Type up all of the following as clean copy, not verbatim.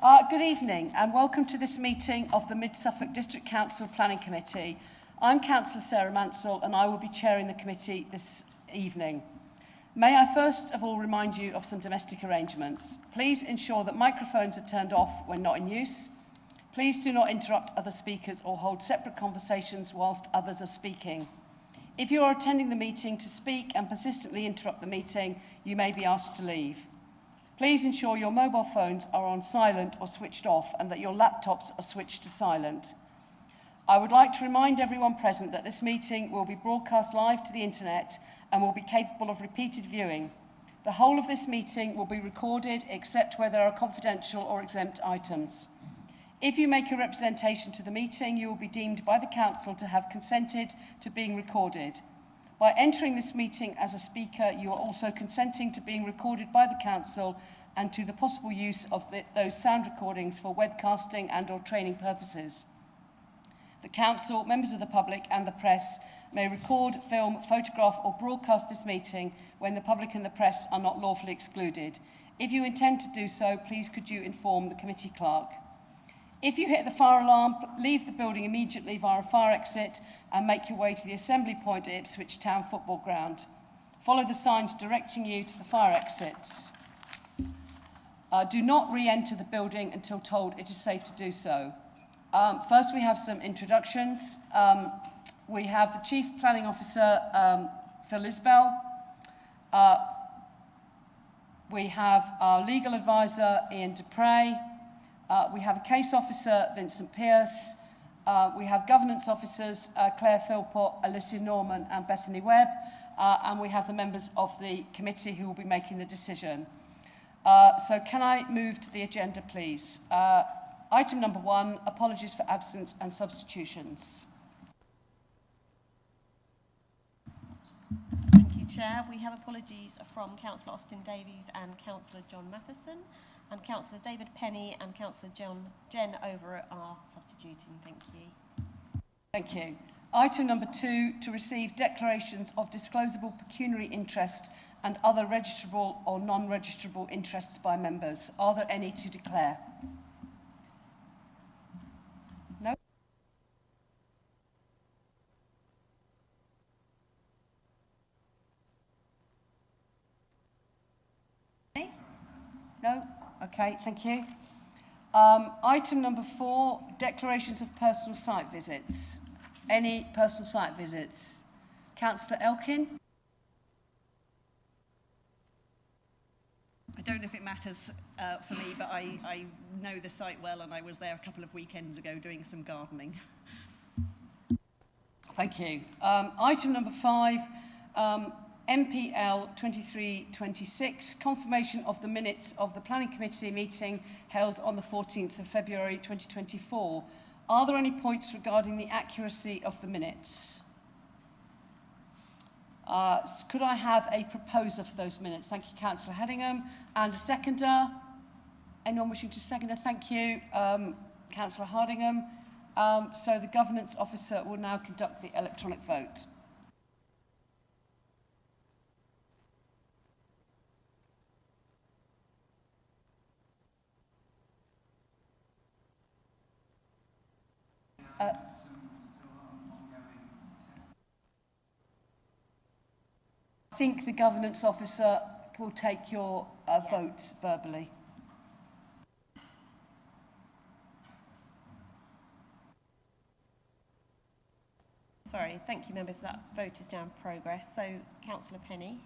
Good evening and welcome to this meeting of the Mid Suffolk District Council Planning Committee. I'm Councillor Sarah Mansell and I will be chairing the committee this evening. May I first of all remind you of some domestic arrangements. Please ensure that microphones are turned off when not in use. Please do not interrupt other speakers or hold separate conversations whilst others are speaking. If you are attending the meeting to speak and persistently interrupt the meeting, you may be asked to leave. Please ensure your mobile phones are on silent or switched off and that your laptops are switched to silent. I would like to remind everyone present that this meeting will be broadcast live to the internet and will be capable of repeated viewing. The whole of this meeting will be recorded except where there are confidential or exempt items. If you make a representation to the meeting, you will be deemed by the Council to have consented to being recorded. By entering this meeting as a speaker, you are also consenting to being recorded by the Council and to the possible use of those sound recordings for webcasting and/or training purposes. The Council, members of the public and the press may record, film, photograph or broadcast this meeting when the public and the press are not lawfully excluded. If you intend to do so, please could you inform the committee clerk. If you hit the fire alarm, leave the building immediately via a fire exit and make your way to the assembly point at Ipswich Town Football Ground. Follow the signs directing you to the fire exits. Do not re-enter the building until told it is safe to do so. First, we have some introductions. We have the Chief Planning Officer, Phil Isbell. We have our Legal Advisor, Ian Dupre. We have a Case Officer, Vincent Pearce. We have Governance Officers, Claire Philpott, Alicia Norman and Bethany Webb. And we have the members of the committee who will be making the decision. So can I move to the agenda, please? Item number 1, apologies for absence and substitutions. Thank you, Chair. We have apologies from Councillor Austin Davies and Councillor John Matheson, and Councillor David Penny and Councillor Jen Overett are substituting. Thank you. Thank you. Item number 2, to receive declarations of disclosable pecuniary interest and other registrable or non-registrable interests by members. Are there any to declare? No? No? Okay, thank you. Item number 4, declarations of personal site visits. Any personal site visits? Councillor Elkin? I don't know if it matters for me, but I know the site well and I was there a couple of weekends ago doing some gardening. Thank you. Item number 5, MPL 2326, confirmation of the minutes of the Planning Committee meeting held on the 14th of February 2024. Are there any points regarding the accuracy of the minutes? Could I have a proposer for those minutes? Thank you, Councillor Hedingham. And a seconder? Anyone wishing to seconder? Thank you, Councillor Hardingham. So the Governance Officer will now conduct the electronic vote. I think the Governance Officer will take your votes verbally. Sorry, thank you, members. That vote is now in progress. So, Councillor Penny.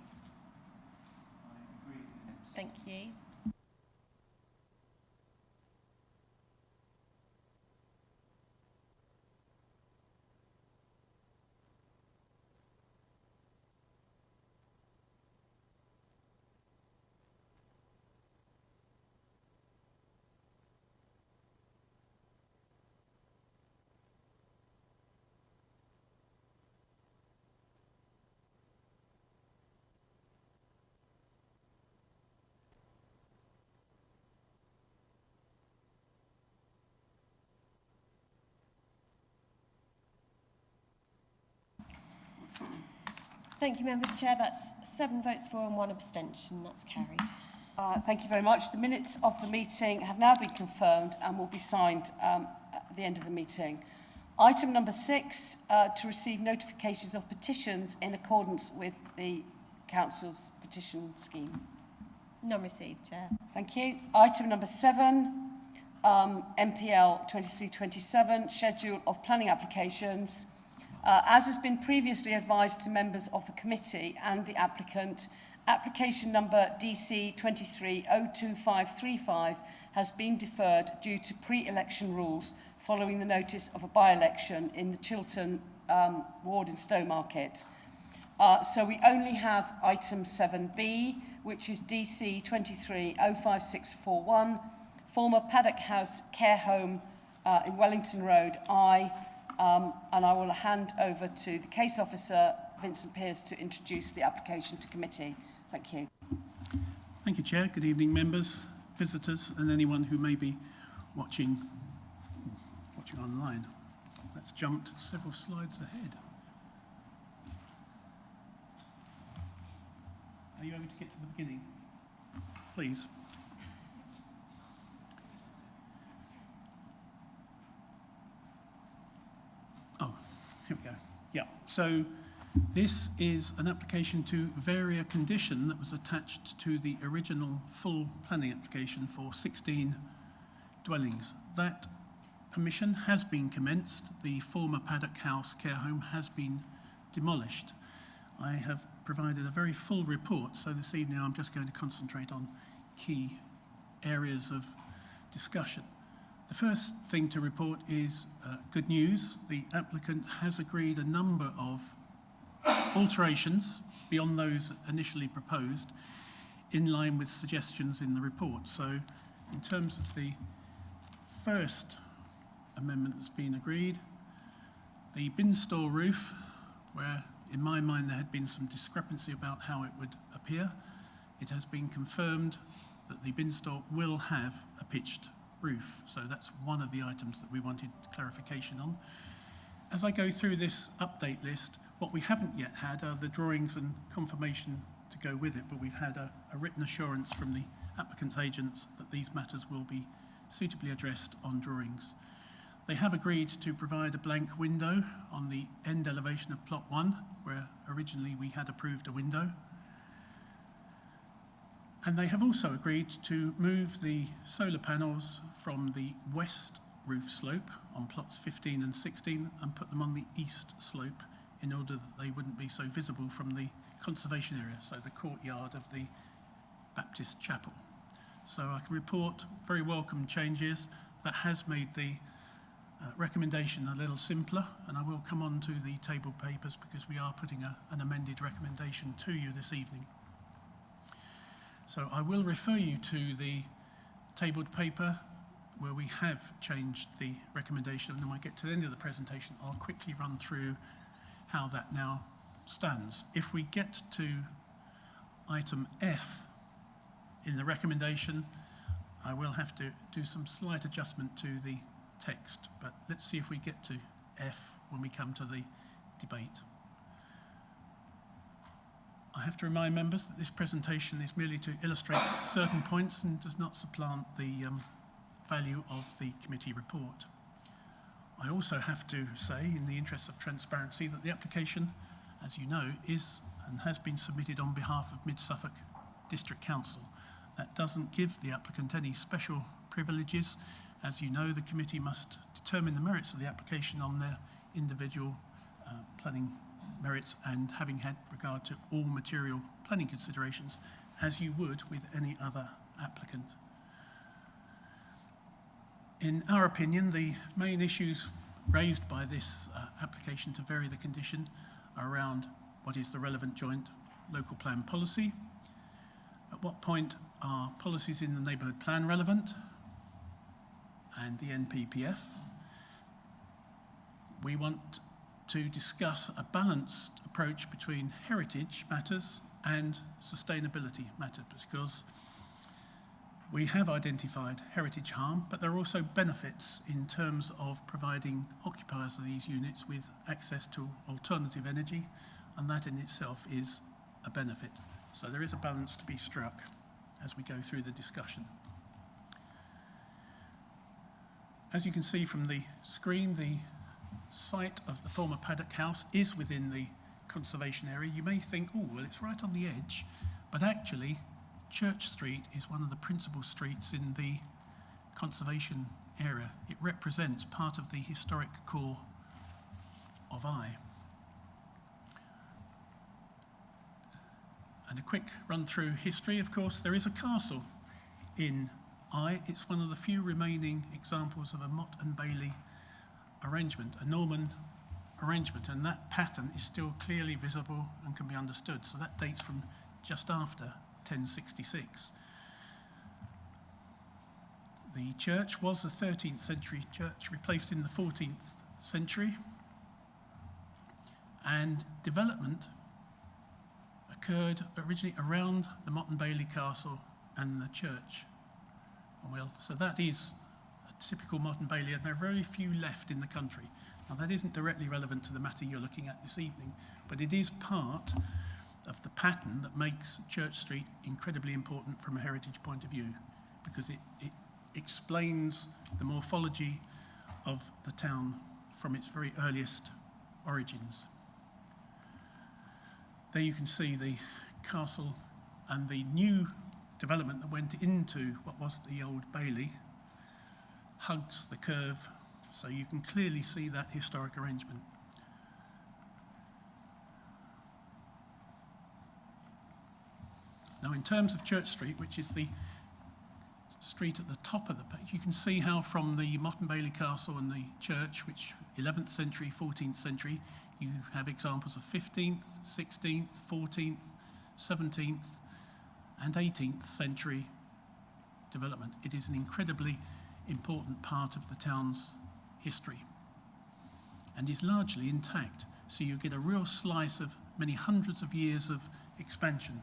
I agree. Thank you. Thank you, members. Chair, that's 7 votes for and 1 abstention. That's carried. Thank you very much. The minutes of the meeting have now been confirmed and will be signed at the end of the meeting. Item number 6, to receive notifications of petitions in accordance with the Council's petition scheme. None received, Chair. Thank you. Item number 7, MPL 2327, Schedule of Planning Applications. As has been previously advised to members of the committee and the applicant, application number DC 23-02535 has been deferred due to pre-election rules following the notice of a by-election in the Chiltern ward in Stowmarket. So we only have item 7B, which is DC 23-05641, former Paddock House Care Home in Wellington Road, Eye, and I will hand over to the case officer, Vincent Pearce, to introduce the application to committee. Thank you. Thank you, Chair. Good evening, members, visitors, and anyone who may be watching online. Let's jump several slides ahead. Are you able to get to the beginning? Please. Oh, here we go. Yeah, so this is an application to vary a condition that was attached to the original full planning application for 16 dwellings. That permission has been commenced. The former Paddock House care home has been demolished. I have provided a very full report, so this evening I'm just going to concentrate on key areas of discussion. The first thing to report is good news. The applicant has agreed a number of alterations beyond those initially proposed in line with suggestions in the report. So in terms of the first amendment that's been agreed, the bin store roof, where in my mind there had been some discrepancy about how it would appear, it has been confirmed that the bin store will have a pitched roof. So that's one of the items that we wanted clarification on. As I go through this update list, what we haven't yet had are the drawings and confirmation to go with it, but we've had a written assurance from the applicant's agents that these matters will be suitably addressed on drawings. They have agreed to provide a blank window on the end elevation of plot 1, where originally we had approved a window. And they have also agreed to move the solar panels from the west roof slope on plots 15 and 16 and put them on the east slope in order that they wouldn't be so visible from the conservation area, so the courtyard of the Baptist chapel. So I can report very welcome changes. That has made the recommendation a little simpler, and I will come on to the tabled papers because we are putting an amended recommendation to you this evening. So I will refer you to the tabled paper where we have changed the recommendation, and when I get to the end of the presentation I'll quickly run through how that now stands. If we get to item F in the recommendation, I will have to do some slight adjustment to the text, but let's see if we get to F when we come to the debate. I have to remind members that this presentation is merely to illustrate certain points and does not supplant the value of the committee report. I also have to say, in the interest of transparency, that the application, as you know, is and has been submitted on behalf of Mid Suffolk District Council. That doesn't give the applicant any special privileges. As you know, the committee must determine the merits of the application on their individual planning merits and having had regard to all material planning considerations, as you would with any other applicant. In our opinion, the main issues raised by this application to vary the condition are around what is the relevant joint local plan policy, at what point are policies in the neighbourhood plan relevant, and the NPPF. We want to discuss a balanced approach between heritage matters and sustainability matters, because we have identified heritage harm, but there are also benefits in terms of providing occupiers of these units with access to alternative energy, and that in itself is a benefit. So there is a balance to be struck. as we go through the discussion. As you can see from the screen, the site of the former paddock house is within the conservation area. You may think, oh, well, it's right on the edge, but actually Church Street is one of the principal streets in the conservation area. It represents part of the historic core of Eye. And a quick run through history. Of course, there is a castle in Eye. It's one of the few remaining examples of a Motte and Bailey arrangement, a Norman arrangement, and that pattern is still clearly visible and can be understood. So that dates from just after 1066. The church was a 13th century church replaced in the 14th century, and development occurred originally around the Motte and Bailey Castle and the church. Well, so that is a typical Motte and Bailey, and there are very few left in the country. Now, that isn't directly relevant to the matter you're looking at this evening, but it is part of the pattern that makes Church Street incredibly important from a heritage point of view, because it explains the morphology of the town from its very earliest origins. There you can see the castle and the new development that went into what was the old Bailey hugs the curve, so you can clearly see that historic arrangement. Now, in terms of Church Street, which is the street at the top of the page, you can see how from the Motte and Bailey Castle and the church, which 11th century, 14th century, you have examples of 15th, 16th, 14th, 17th, and 18th century development. It is an incredibly important part of the town's history and is largely intact. So you get a real slice of many hundreds of years of expansion.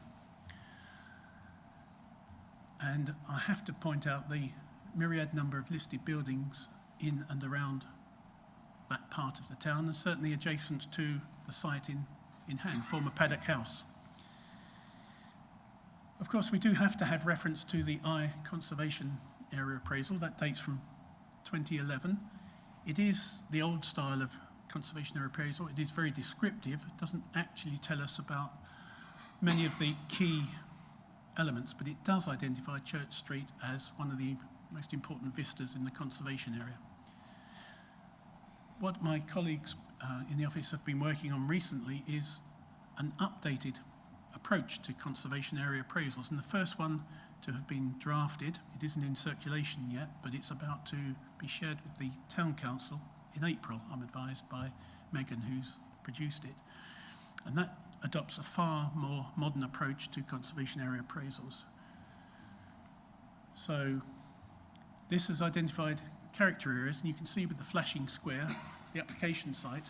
And I have to point out the myriad number of listed buildings in and around that part of the town, and certainly adjacent to the site in hand, former paddock house. Of course, we do have to have reference to the Eye Conservation Area Appraisal. That dates from 2011. It is the old style of conservation area appraisal. It is very descriptive. It doesn't actually tell us about many of the key elements, but it does identify Church Street as one of the most important vistas in the conservation area. What my colleagues in the office have been working on recently is an updated approach to conservation area appraisals, and the first one to have been drafted, it isn't in circulation yet, but it's about to be shared with the Town Council in April, I'm advised by Megan, who's produced it. And that adopts a far more modern approach to conservation area appraisals. So this has identified character areas, and you can see with the flashing square, the application site,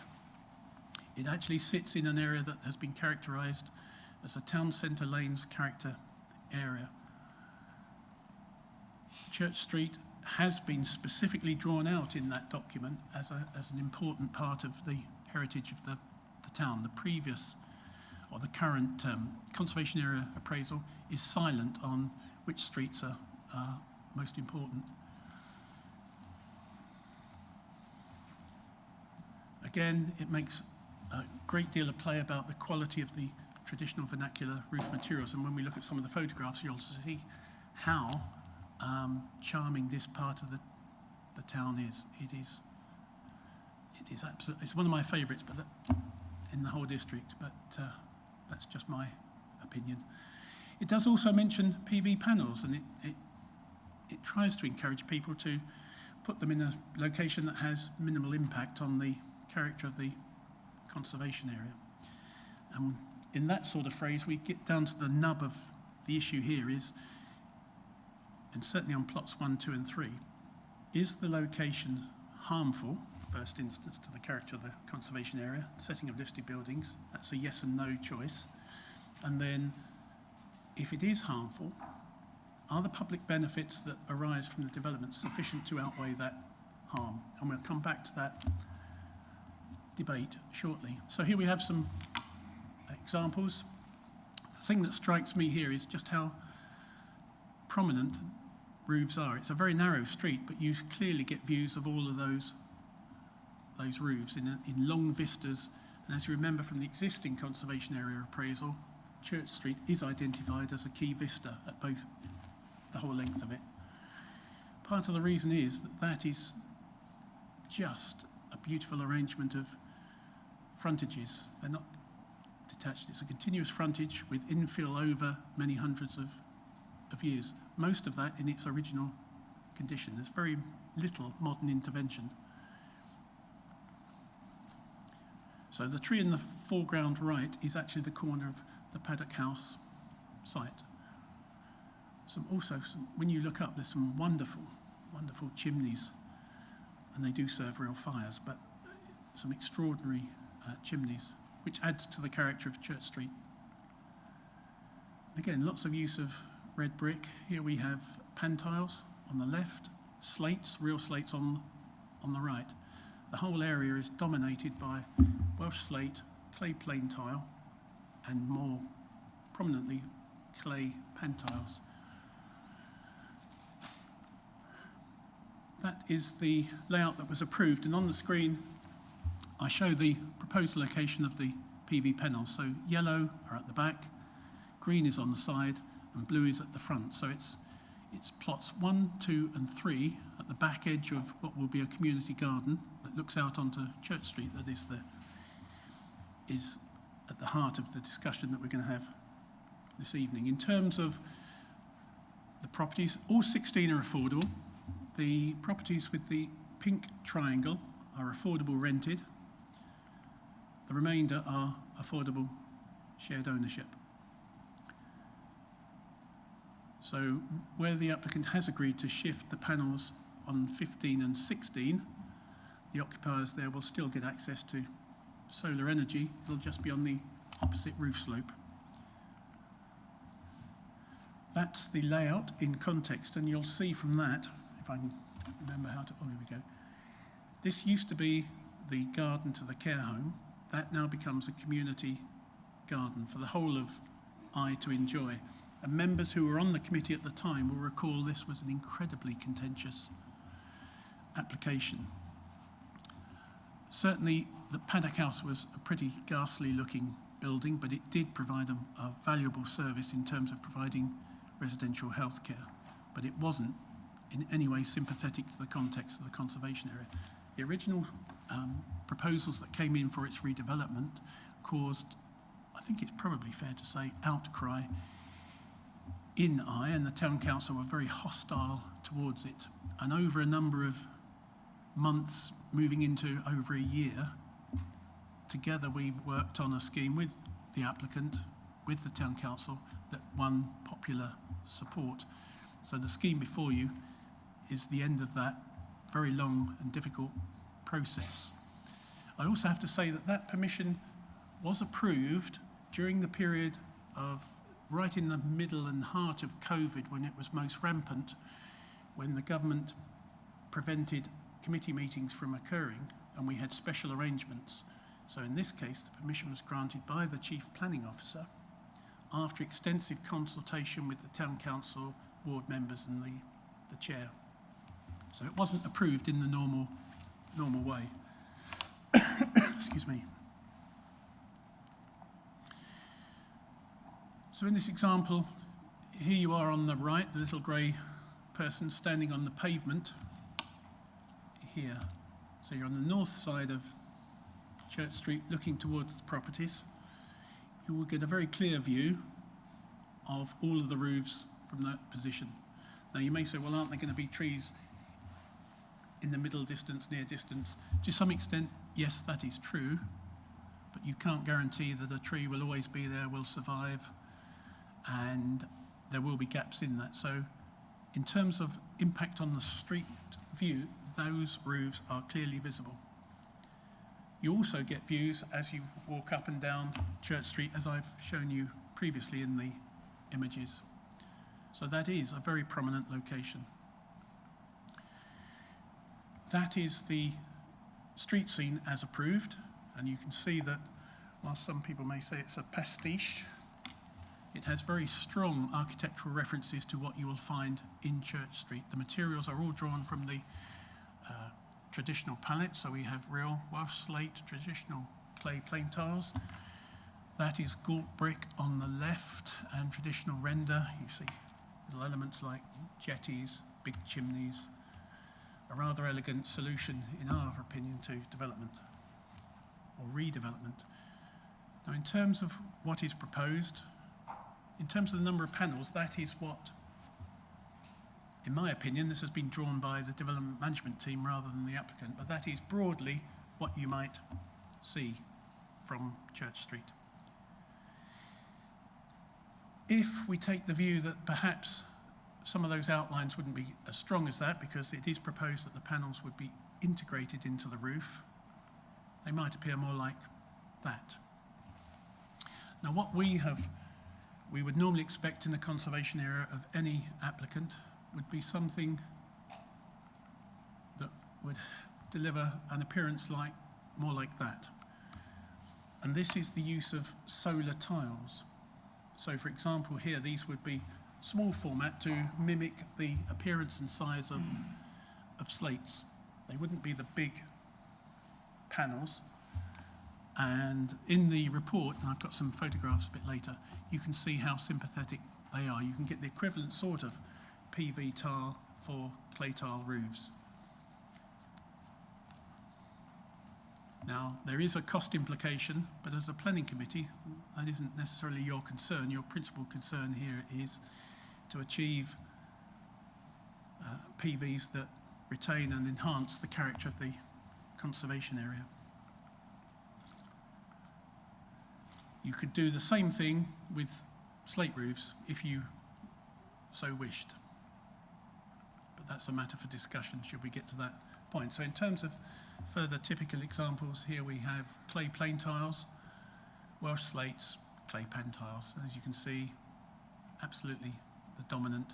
it actually sits in an area that has been characterised as a town centre lanes character area. Church Street has been specifically drawn out in that document as an important part of the heritage of the town. The previous or the current conservation area appraisal is silent on which streets are most important. Again, it makes a great deal of play about the quality of the traditional vernacular roof materials, and when we look at some of the photographs, you'll see how charming this part of the town is. It is absolutely, it's one of my favourites, but in the whole district. But that's just my opinion. It does also mention PV panels, and it tries to encourage people to put them in a location that has minimal impact on the character of the conservation area. And in that sort of phrase, we get down to the nub of the issue here is, and certainly on plots 1, 2 and 3, is the location harmful, first instance, to the character of the conservation area, setting of listed buildings? That's a yes and no choice. And then, if it is harmful, are the public benefits that arise from the development sufficient to outweigh that harm? And we'll come back to that debate shortly. So here we have some examples. The thing that strikes me here is just how prominent roofs are. It's a very narrow street, but you clearly get views of all of those roofs in long vistas. And as you remember from the existing conservation area appraisal, Church Street is identified as a key vista at both the whole length of it. Part of the reason is that is just a beautiful arrangement of frontages. They're not detached. It's a continuous frontage with infill over many hundreds of years. Most of that in its original condition. There's very little modern intervention. So the tree in the foreground right is actually the corner of the Paddock House site. When you look up, there's some wonderful chimneys, and they do serve real fires, but some extraordinary chimneys, which adds to the character of Church Street. Again, lots of use of red brick. Here we have pantiles on the left, slates, real slates on the right. The whole area is dominated by Welsh slate, clay plain tile, and more prominently clay pantiles. That is the layout that was approved, and on the screen I show the proposed location of the PV panels. So yellow are at the back, green is on the side, and blue is at the front. So it's plots 1, 2 and 3 at the back edge of what will be a community garden that looks out onto Church Street. That is at the heart of the discussion that we're going to have this evening. In terms of the properties, all 16 are affordable. The properties with the pink triangle are affordable rented. The remainder are affordable shared ownership. So where the applicant has agreed to shift the panels on 15 and 16, the occupiers there will still get access to solar energy. It'll just be on the opposite roof slope. That's the layout in context, and you'll see from that, if I can remember how to, oh, here we go. This used to be the garden to the care home. That now becomes a community garden for the whole of Eye to enjoy. And members who were on the committee at the time will recall this was an incredibly contentious application. Certainly, the Paddock House was a pretty ghastly looking building, but it did provide a valuable service in terms of providing residential health care. But it wasn't in any way sympathetic to the context of the conservation area. The original proposals that came in for its redevelopment caused, I think it's probably fair to say, outcry in Eye, and the town council were very hostile towards it. And over a number of months, moving into over a year, together we worked on a scheme with the applicant, with the town council, that won popular support. So the scheme before you is the end of that very long and difficult process. I also have to say that that permission was approved during the period of right in the middle and heart of COVID, when it was most rampant, when the government prevented committee meetings from occurring and we had special arrangements. So in this case, the permission was granted by the Chief Planning Officer after extensive consultation with the Town Council, ward members and the Chair. So it wasn't approved in the normal way. Excuse me. So in this example, here you are on the right, the little grey person standing on the pavement here. So you're on the north side of Church Street looking towards the properties. You will get a very clear view of all of the roofs from that position. Now you may say, well, aren't there going to be trees in the middle distance, near distance? To some extent, yes, that is true, but you can't guarantee that a tree will always be there, will survive, and there will be gaps in that. So in terms of impact on the street view, those roofs are clearly visible. You also get views as you walk up and down Church Street, as I've shown you previously in the images. So that is a very prominent location. That is the street scene as approved, and you can see that while some people may say it's a pastiche, It has very strong architectural references to what you will find in Church Street. The materials are all drawn from the traditional palette, so we have real Welsh slate, traditional clay plain tiles. That is galt brick on the left and traditional render. You see little elements like jetties, big chimneys, a rather elegant solution, in our opinion, to development or redevelopment. Now, in terms of what is proposed, in terms of the number of panels, that is what, in my opinion, this has been drawn by the development management team rather than the applicant, but that is broadly what you might see from Church Street. If we take the view that perhaps some of those outlines wouldn't be as strong as that, because it is proposed that the panels would be integrated into the roof, they might appear more like that. Now, what we would normally expect in the conservation area of any applicant would be something that would deliver an appearance more like that. And this is the use of solar tiles. So, for example, here, these would be small format to mimic the appearance and size of slates. They wouldn't be the big panels. And in the report, and I've got some photographs a bit later, you can see how sympathetic they are. You can get the equivalent sort of PV tile for clay tile roofs. Now, there is a cost implication, but as a planning committee, that isn't necessarily your concern. Your principal concern here is to achieve PVs that retain and enhance the character of the conservation area. You could do the same thing with slate roofs if you so wished. But that's a matter for discussion should we get to that point. So in terms of further typical examples, here we have clay plain tiles, Welsh slates, clay pan tiles. As you can see, absolutely the dominant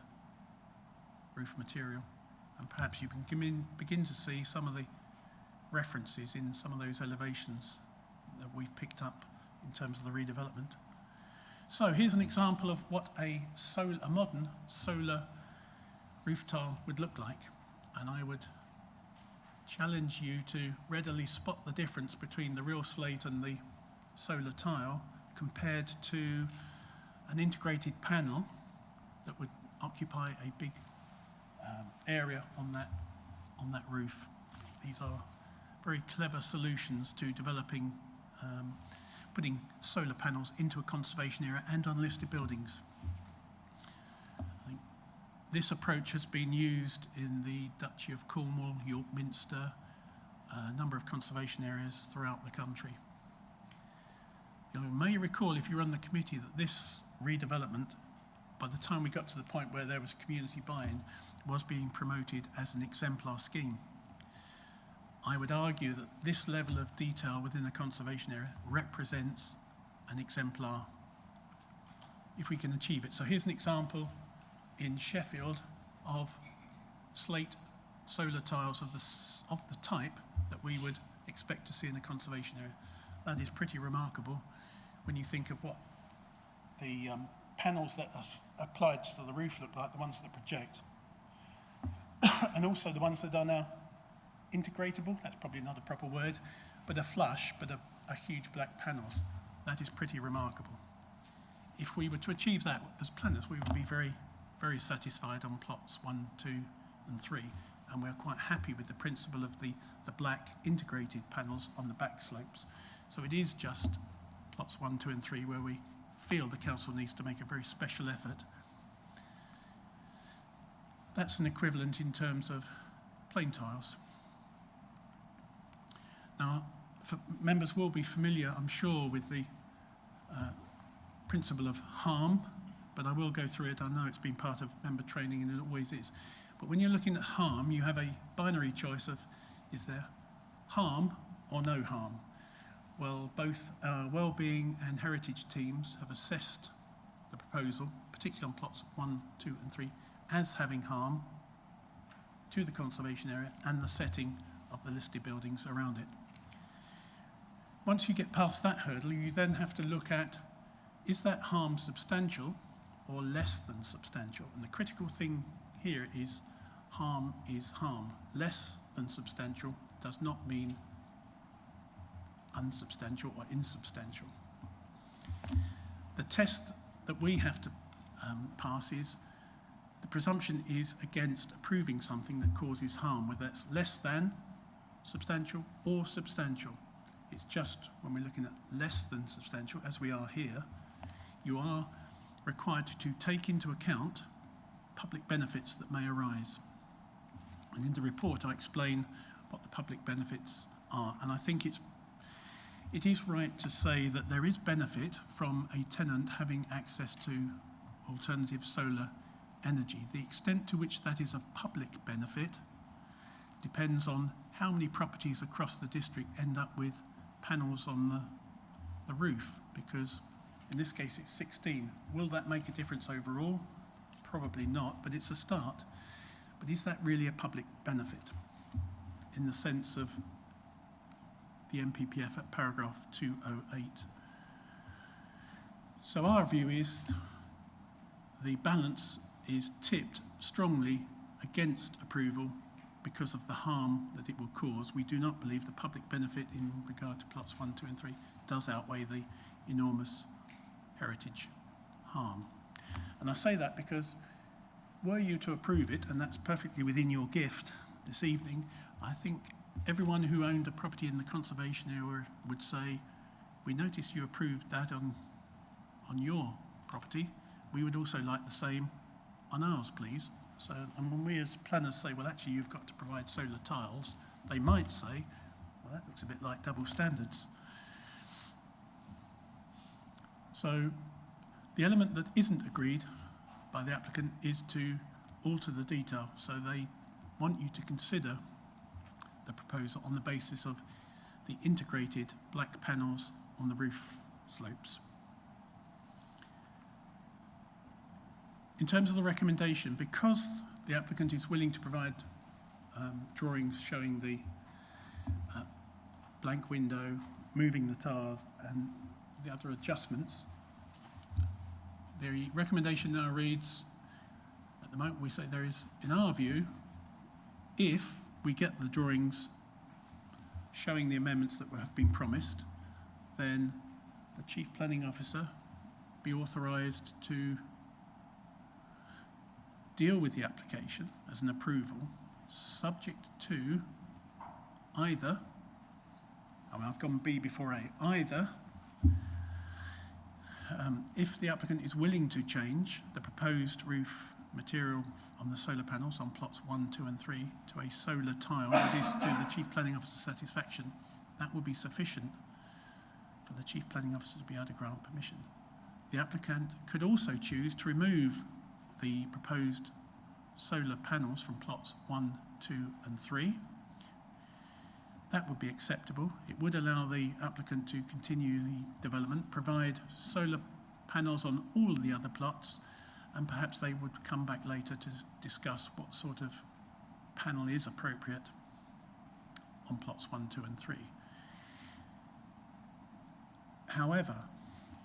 roof material. And perhaps you can begin to see some of the references in some of those elevations that we've picked up in terms of the redevelopment. So here's an example of what a modern solar roof tile would look like. And I would challenge you to readily spot the difference between the real slate and the solar tile compared to an integrated panel that would occupy a big area on that roof. These are very clever solutions to developing putting solar panels into a conservation area and on listed buildings. I think this approach has been used in the Duchy of Cornwall, York Minster, a number of conservation areas throughout the country. You may recall, if you were on the committee, that this redevelopment, by the time we got to the point where there was community buy-in, was being promoted as an exemplar scheme. I would argue that this level of detail within a conservation area represents an exemplar if we can achieve it. So here's an example in Sheffield of slate solar tiles of the type that we would expect to see in a conservation area. That is pretty remarkable when you think of what the panels that are applied to the roof look like, the ones that project, and also the ones that are now integratable. That's probably not a proper word, but a flush, but a huge black panels. That is pretty remarkable. If we were to achieve that as planners, we would be very, very satisfied on plots 1, 2, and 3, and we're quite happy with the principle of the black integrated panels on the back slopes. So it is just plots 1, 2, and 3 where we feel the council needs to make a very special effort. That's an equivalent in terms of plain tiles. Now, members will be familiar, I'm sure, with the principle of harm, but I will go through it. I know it's been part of member training and it always is. But when you're looking at harm, you have a binary choice of, is there harm or no harm? Well, both our wellbeing and heritage teams have assessed the proposal, particularly on plots 1, 2, and 3, as having harm to the conservation area and the setting of the listed buildings around it. Once you get past that hurdle, you then have to look at is that harm substantial or less than substantial? And the critical thing here is harm is harm. Less than substantial does not mean unsubstantial or insubstantial. The test that we have to pass is the presumption is against approving something that causes harm, whether it's less than substantial or substantial. It's just when we're looking at less than substantial, as we are here, you are required to take into account public benefits that may arise. And in the report I explain what the public benefits are, and I think it is right to say that there is benefit from a tenant having access to alternative solar energy. The extent to which that is a public benefit depends on how many properties across the district end up with panels on the roof, because in this case it's 16. Will that make a difference overall? Probably not, but it's a start. But is that really a public benefit in the sense of the MPPF at paragraph 208? So our view is the balance is tipped strongly against approval because of the harm that it will cause. We do not believe the public benefit in regard to plots 1, 2 and 3 does outweigh the enormous heritage harm. And I say that because were you to approve it, and that's perfectly within your gift this evening, I think everyone who owned a property in the conservation area would say, we noticed you approved that on your property. We would also like the same on ours, please. So, and when we as planners say, well, actually, you've got to provide solar tiles, they might say, well, that looks a bit like double standards. So, the element that isn't agreed by the applicant is to alter the detail. So they want you to consider the proposal on the basis of the integrated black panels on the roof slopes. In terms of the recommendation, because the applicant is willing to provide drawings showing the blank window, moving the tiles and the other adjustments, the recommendation now reads, at the moment we say there is, in our view, if we get the drawings showing the amendments that have been promised, then the Chief Planning Officer be authorised to deal with the application as an approval, subject to either, I've gone B before A, either if the applicant is willing to change the proposed roof material on the solar panels on plots 1, 2 and 3 to a solar tile that is to the Chief Planning Officer's satisfaction, that would be sufficient for the Chief Planning Officer to be able to grant permission. The applicant could also choose to remove the proposed solar panels from plots 1, 2 and 3. That would be acceptable. It would allow the applicant to continue the development, provide solar panels on all of the other plots, and perhaps they would come back later to discuss what sort of panel is appropriate on plots 1, 2 and 3. However,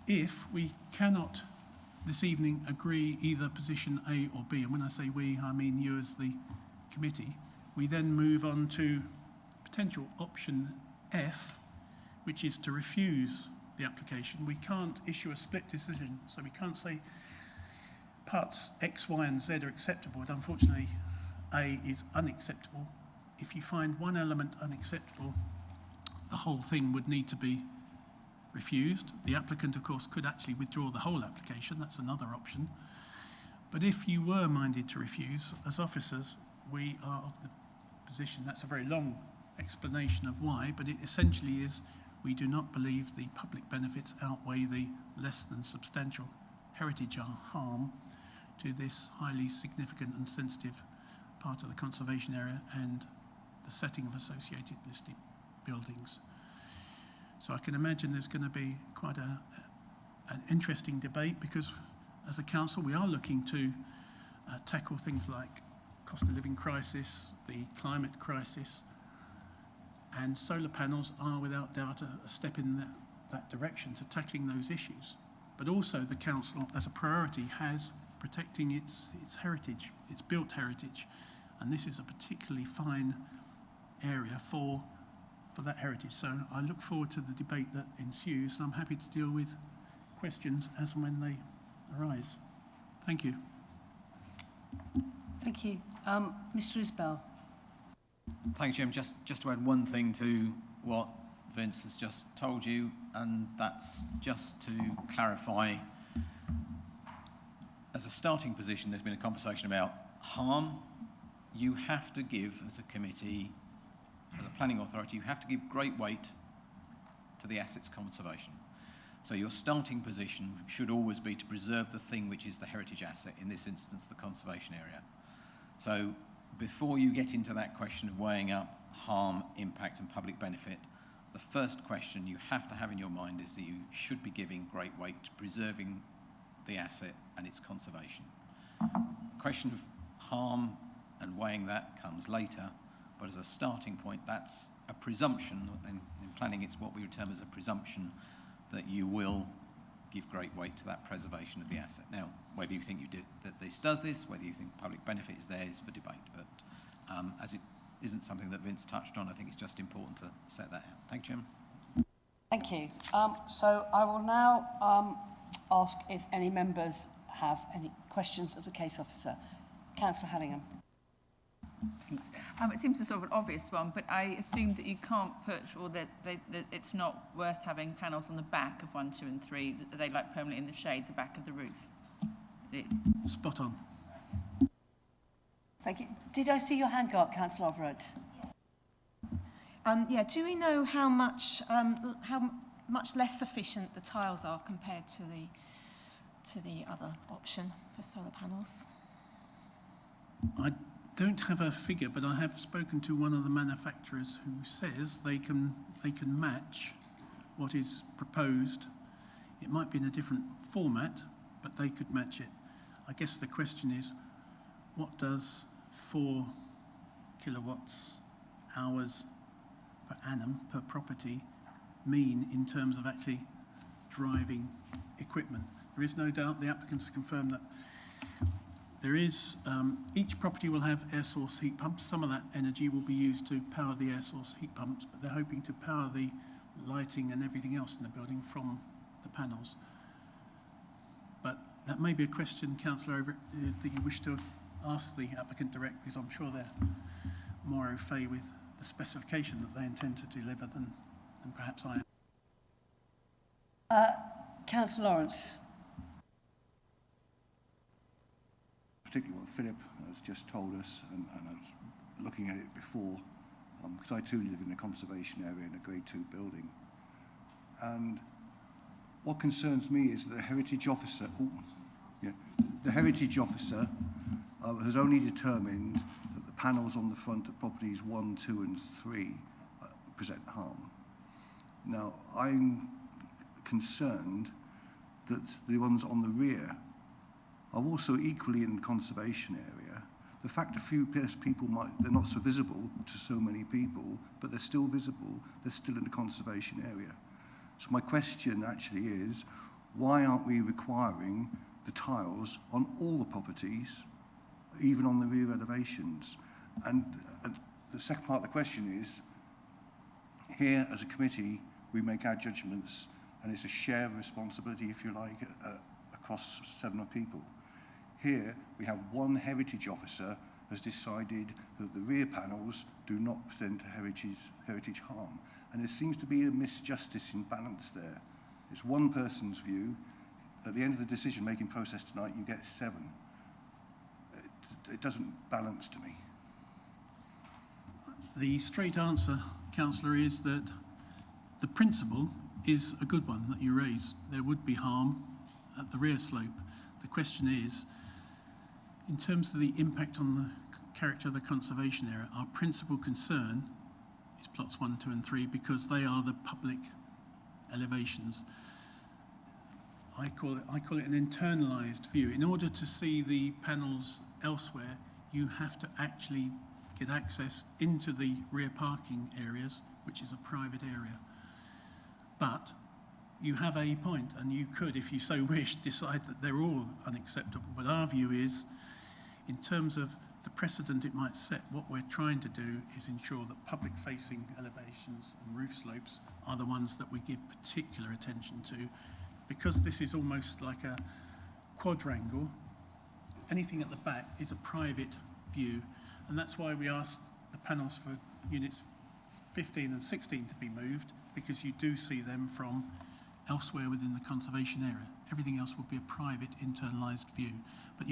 if we cannot this evening agree either position A or B, and when I say we, I mean you as the committee, we then move on to potential option F, which is to refuse the application. We can't issue a split decision, so we can't say parts X, Y and Z are acceptable, but unfortunately A is unacceptable. If you find one element unacceptable, the whole thing would need to be refused. The applicant, of course, could actually withdraw the whole application. That's another option. But if you were minded to refuse, as officers, we are of the position, that's a very long explanation of why, but it essentially is we do not believe the public benefits outweigh the less than substantial heritage harm to this highly significant and sensitive part of the conservation area and the setting of associated listed buildings. So I can imagine there's going to be quite an interesting debate, because as a council we are looking to tackle things like cost of living crisis, the climate crisis, and solar panels are without doubt a step in that direction to tackling those issues. but also the council, as a priority, has protecting its heritage, its built heritage, and this is a particularly fine area for that heritage. So I look forward to the debate that ensues, and I'm happy to deal with questions as and when they arise. Thank you. Thank you. Mr. Isbell. Thank you, Jim. Just to add one thing to what Vince has just told you, and that's just to clarify, as a starting position, there's been a conversation about harm. You have to give, as a committee, as a planning authority, you have to give great weight to the asset's conservation. So your starting position should always be to preserve the thing which is the heritage asset, in this instance, the conservation area. So before you get into that question of weighing up harm, impact and public benefit, the first question you have to have in your mind is that you should be giving great weight to preserving the asset and its conservation. The question of harm and weighing that comes later, but as a starting point, that's a presumption, and in planning it's what we would term as a presumption that you will give great weight to that preservation of the asset. Now, whether you think that this does this, whether you think public benefit is there, is for debate, but as it isn't something that Vince touched on, I think it's just important to set that out. Thank you, Chairman. Thank you. So I will now ask if any members have any questions of the case officer. Councillor Hanningham. Thanks. It seems a sort of an obvious one, but I assume that you can't put, or that it's not worth having panels on the back of 1, 2 and 3. They like permanently in the shade, the back of the roof. Spot on. Thank you. Did I see your hand go up, Councillor Overett? Yeah. Do we know how much less efficient the tiles are compared to the other option for solar panels? I don't have a figure, but I have spoken to one of the manufacturers who says they can match what is proposed. It might be in a different format, but they could match it. I guess the question is, what does 4 kilowatts hours per annum per property mean in terms of actually driving equipment? There is no doubt, the applicants confirm that there is, each property will have air source heat pumps. Some of that energy will be used to power the air source heat pumps, but they're hoping to power the lighting and everything else in the building from the panels. But that may be a question, Councillor Overett, that you wish to ask the applicant direct, because I'm sure they're more au fait with the specification that they intend to deliver than perhaps I am. Councillor Lawrence. Particularly what Philip has just told us, and I was looking at it before, because I too live in a conservation area in a Grade 2 building. And what concerns me is that the heritage officer, has only determined that the panels on the front of properties 1, 2 and 3 present harm. Now, I'm concerned that the ones on the rear are also equally in the conservation area. The fact a few people they're not so visible to so many people, but they're still visible, they're still in the conservation area. So my question actually is, why aren't we requiring the tiles on all the properties, even on the rear elevations? And the second part of the question is, here as a committee, we make our judgments, and it's a shared responsibility, if you like, across 7 people. Here, we have one heritage officer has decided that the rear panels do not present a heritage harm. And there seems to be a misjustice in balance there. It's one person's view. At the end of the decision-making process tonight, you get 7. It doesn't balance to me. The straight answer, Councillor, is that the principle is a good one that you raise. There would be harm at the rear slope. The question is, in terms of the impact on the character of the conservation area, our principal concern is plots 1, 2 and 3, because they are the public elevations. I call it an internalised view. In order to see the panels elsewhere, you have to actually get access into the rear parking areas, which is a private area. But you have a point, and you could, if you so wish, decide that they're all unacceptable. But our view is, in terms of the precedent it might set, what we're trying to do is ensure that public-facing elevations and roof slopes are the ones that we give particular attention to, because this is almost like a quadrangle. Anything at the back is a private view, and that's why we asked the panels for units 15 and 16 to be moved, because you do see them from elsewhere within the conservation area. Everything else will be a private, internalised view. But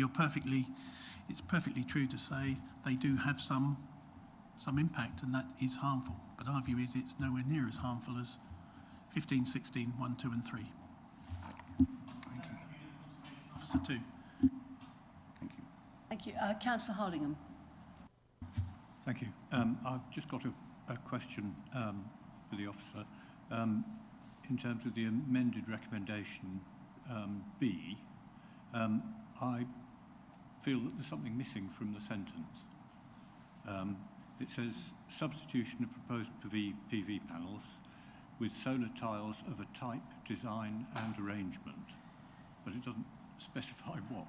it's perfectly true to say they do have some impact, and that is harmful. But our view is it's nowhere near as harmful as 15, 16, 1, 2 and 3. Thank you. Officer 2. Thank you. Thank you. Councillor Hardingham. Thank you. I've just got a question for the officer. In terms of the amended recommendation B, I feel that there's something missing from the sentence. It says substitution of proposed PV panels with solar tiles of a type, design and arrangement, but it doesn't specify what.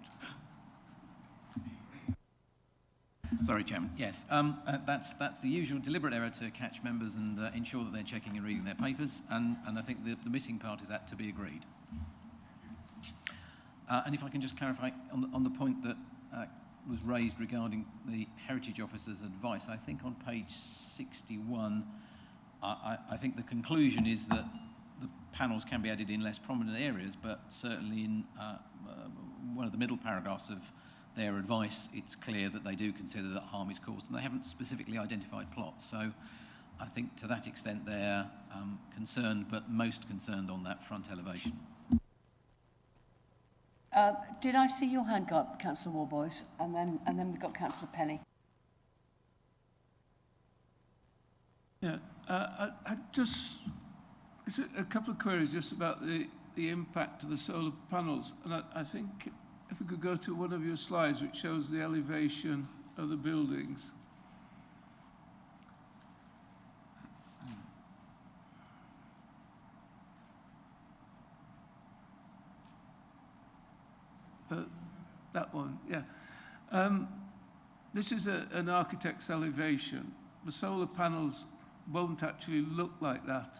Sorry, Chairman. Yes, that's the usual deliberate error to catch members and ensure that they're checking and reading their papers, and I think the missing part is that to be agreed. And if I can just clarify on the point that was raised regarding the Heritage Officer's advice, I think on page 61, I think the conclusion is that the panels can be added in less prominent areas, but certainly in one of the middle paragraphs of their advice, it's clear that they do consider that harm is caused, and they haven't specifically identified plots. So I think to that extent they're concerned, but most concerned on that front elevation. Did I see your hand go up, Councillor Warboys? And then we've got Councillor Penny. Yeah, I just, it's a couple of queries just about the impact of the solar panels. And I think if we could go to one of your slides which shows the elevation of the buildings. That one, yeah. This is an architect's elevation. The solar panels won't actually look like that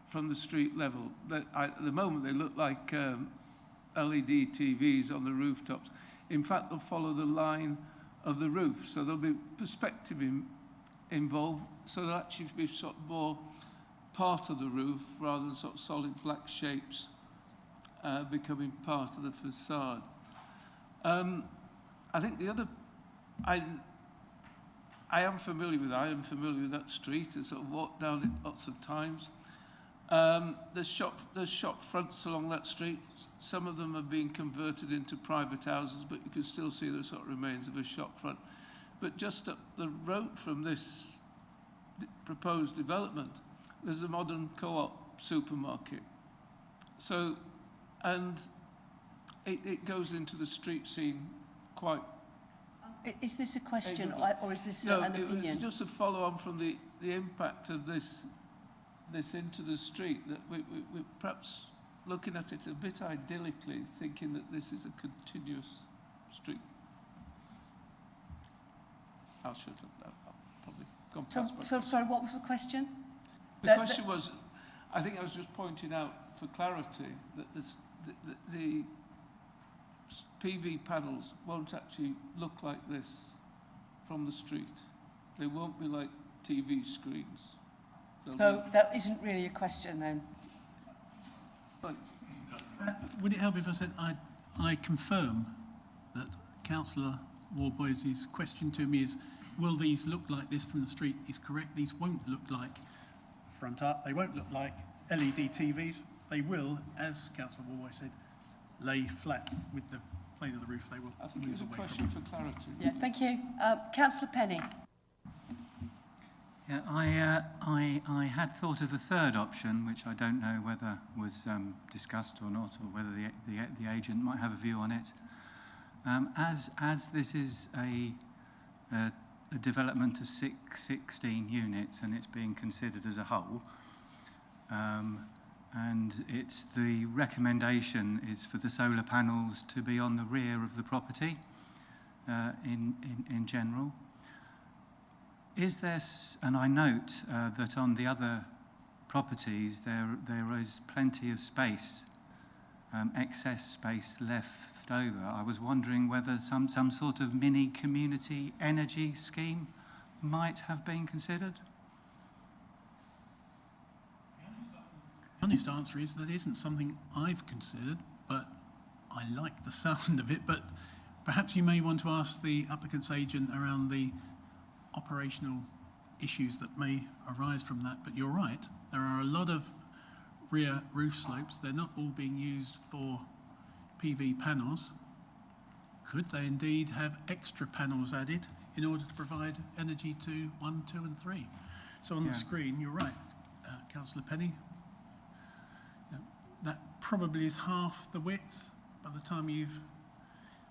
from the street level. At the moment, they look like LED TVs on the rooftops. In fact, they'll follow the line of the roof, so there'll be perspective involved, so they'll actually be sort of more part of the roof rather than sort of solid black shapes becoming part of the facade. I think the other, I am familiar with that street. I sort of walked down it lots of times. There's shop fronts along that street. Some of them are being converted into private houses, but you can still see the sort of remains of a shop front. But just up the road from this proposed development, there's a modern co-op supermarket. So, and it goes into the street scene quite. Is this a question or is this no, an opinion? It's just a follow on from the impact of this into the street, that we're perhaps looking at it a bit idyllically, thinking that this is a continuous street. I'll shut up now. I'll probably gone past So sorry, what was the question? The question was, I think I was just pointing out for clarity that the PV panels won't actually look like this from the street. They won't be like TV screens. So that isn't really a question then? Would it help if I said I confirm that Councillor Warboys' question to me is, will these look like this from the street, is correct. These won't look like front art. They won't look like LED TVs. They will, as Councillor Warboys said, lay flat with the plane of the roof. They will. I think it was a question for clarity. Yeah, thank you. Councillor Penny. Yeah, I had thought of a third option, which I don't know whether was discussed or not, or whether the agent might have a view on it. As this is a development of 16 units and it's being considered as a whole, and it's the recommendation is for the solar panels to be on the rear of the property in general. Is there, and I note that on the other properties there is plenty of space, excess space left over. I was wondering whether some sort of mini community energy scheme might have been considered. The honest answer is that isn't something I've considered, but I like the sound of it. But perhaps you may want to ask the applicant's agent around the operational issues that may arise from that. But you're right, there are a lot of rear roof slopes. They're not all being used for PV panels. Could they indeed have extra panels added in order to provide energy to 1, 2 and 3? So on the screen, you're right, Councillor Penny. That probably is half the width by the time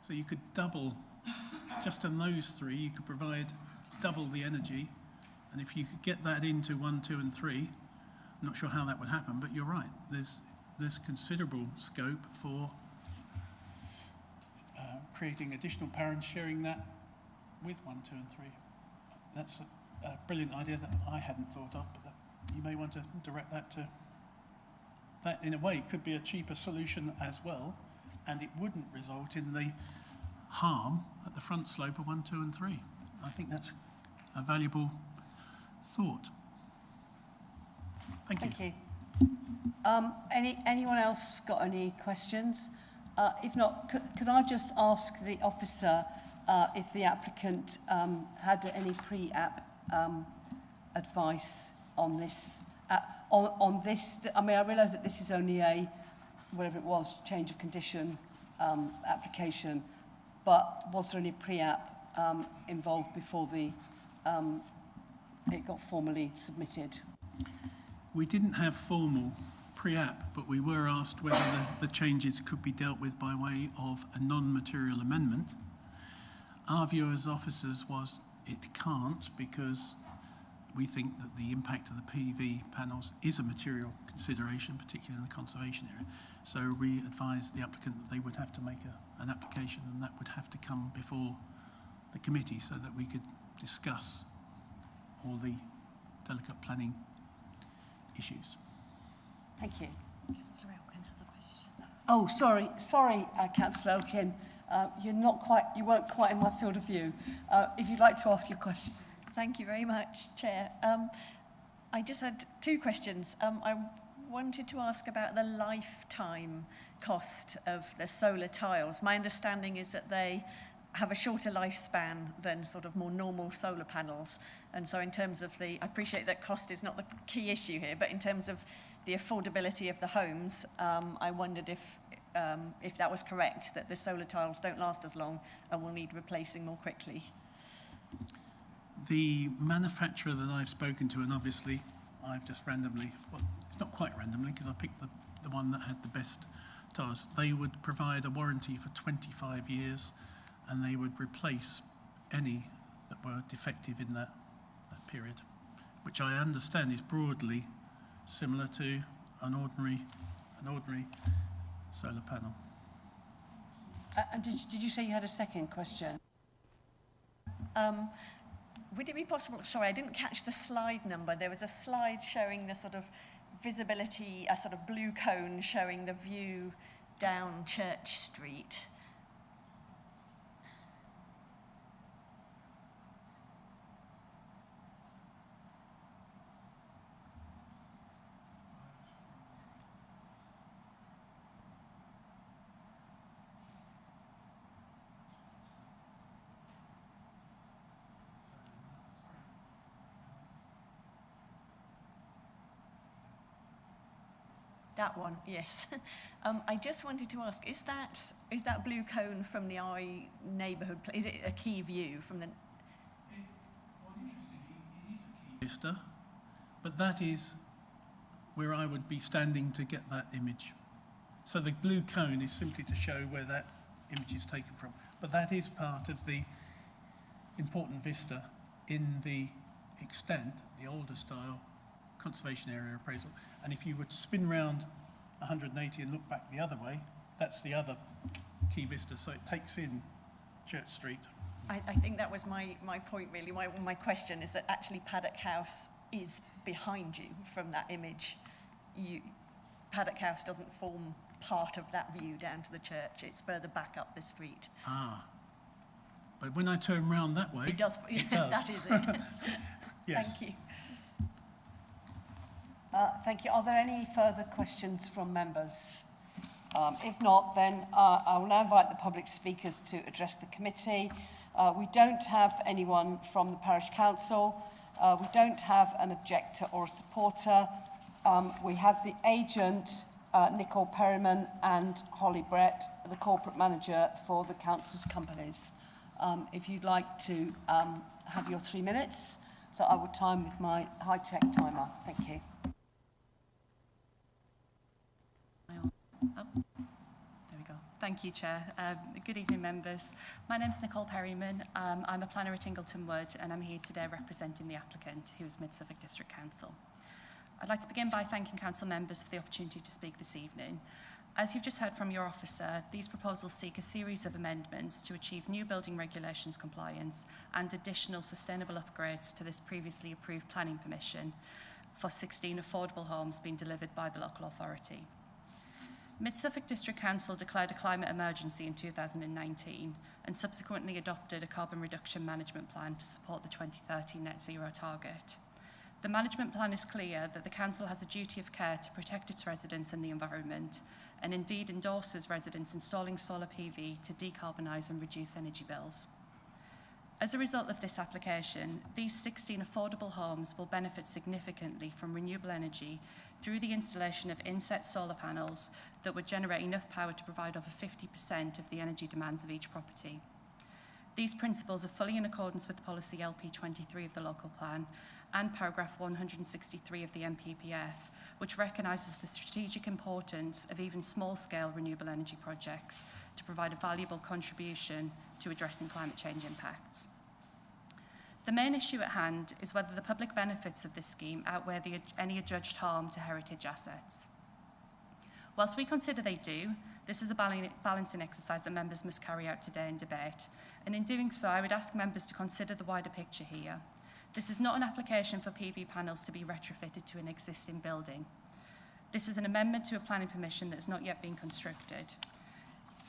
so you could double, just on those 3, you could provide double the energy. And if you could get that into 1, 2 and 3, I'm not sure how that would happen, but you're right. There's considerable scope for creating additional parents, sharing that with 1, 2 and 3. That's a brilliant idea that I hadn't thought of, but you may want to direct that to that. In a way could be a cheaper solution as well, and it wouldn't result in the harm at the front slope of 1, 2 and 3. I think that's a valuable thought. Thank you. Anyone else got any questions? If not, could I just ask the officer if the applicant had any pre-app advice on this? On this, I mean, I realise that this is only a, whatever it was, change of condition application, but was there any pre-app involved before it got formally submitted? We didn't have formal pre-app, but we were asked whether the changes could be dealt with by way of a non-material amendment. Our view as officers was it can't, because we think that the impact of the PV panels is a material consideration, particularly in the conservation area. So we advised the applicant that they would have to make an application, and that would have to come before the committee so that we could discuss all the delicate planning issues. Thank you. Councillor Elkin has a question. Oh, sorry, Councillor Elkin. You weren't quite in my field of view. If you'd like to ask your question. Thank you very much, Chair. I just had 2 questions. I wanted to ask about the lifetime cost of the solar tiles. My understanding is that they have a shorter lifespan than sort of more normal solar panels. And so in terms of I appreciate that cost is not the key issue here, but in terms of the affordability of the homes, I wondered if that was correct, that the solar tiles don't last as long and will need replacing more quickly. The manufacturer that I've spoken to, and obviously I've just randomly, well, not quite randomly, because I picked the one that had the best tiles, they would provide a warranty for 25 years, and they would replace any that were defective in that period, which I understand is broadly similar to an ordinary solar panel. And did you say you had a second question? Would it be possible, sorry, I didn't catch the slide number. There was a slide showing the sort of visibility, a sort of blue cone showing the view down Church Street. That one, yes. I just wanted to ask, is that blue cone from the Eye neighbourhood, is it a key view from the... Well, interestingly, it is a key vista, but that is where I would be standing to get that image. So the blue cone is simply to show where that image is taken from. But that is part of the important vista in the extent, the older style conservation area appraisal. And if you were to spin round 180 and look back the other way, that's the other key vista. So it takes in Church Street. I think that was my point, really. My question is that actually Paddock House is behind you from that image. Paddock House doesn't form part of that view down to the church. It's further back up the street. Ah. But when I turn round that way, it does. That is it. Yes. Thank you. Thank you. Are there any further questions from members? If not, then I will now invite the public speakers to address the committee. We don't have anyone from the parish council. We don't have an objector or a supporter. We have the agent, Nicole Perryman, and Holly Brett, the corporate manager for the council's companies. If you'd like to have your 3 minutes, that I will time with my high-tech timer. Thank you. Oh, there we go. Thank you, Chair. Good evening, members. My name's Nicole Perryman. I'm a planner at Ingleton Wood, and I'm here today representing the applicant, who is Mid Suffolk District Council. I'd like to begin by thanking council members for the opportunity to speak this evening. As you've just heard from your officer, these proposals seek a series of amendments to achieve new building regulations compliance and additional sustainable upgrades to this previously approved planning permission for 16 affordable homes being delivered by the local authority. Mid Suffolk District Council declared a climate emergency in 2019 and subsequently adopted a carbon reduction management plan to support the 2030 net zero target. The management plan is clear that the council has a duty of care to protect its residents and the environment, and indeed endorses residents installing solar PV to decarbonise and reduce energy bills. As a result of this application, these 16 affordable homes will benefit significantly from renewable energy through the installation of inset solar panels that would generate enough power to provide over 50% of the energy demands of each property. These principles are fully in accordance with policy LP23 of the local plan and paragraph 163 of the MPPF, which recognises the strategic importance of even small-scale renewable energy projects to provide a valuable contribution to addressing climate change impacts. The main issue at hand is whether the public benefits of this scheme outweigh any adjudged harm to heritage assets. Whilst we consider they do, this is a balancing exercise that members must carry out today in debate, and in doing so I would ask members to consider the wider picture here. This is not an application for PV panels to be retrofitted to an existing building. This is an amendment to a planning permission that has not yet been constructed.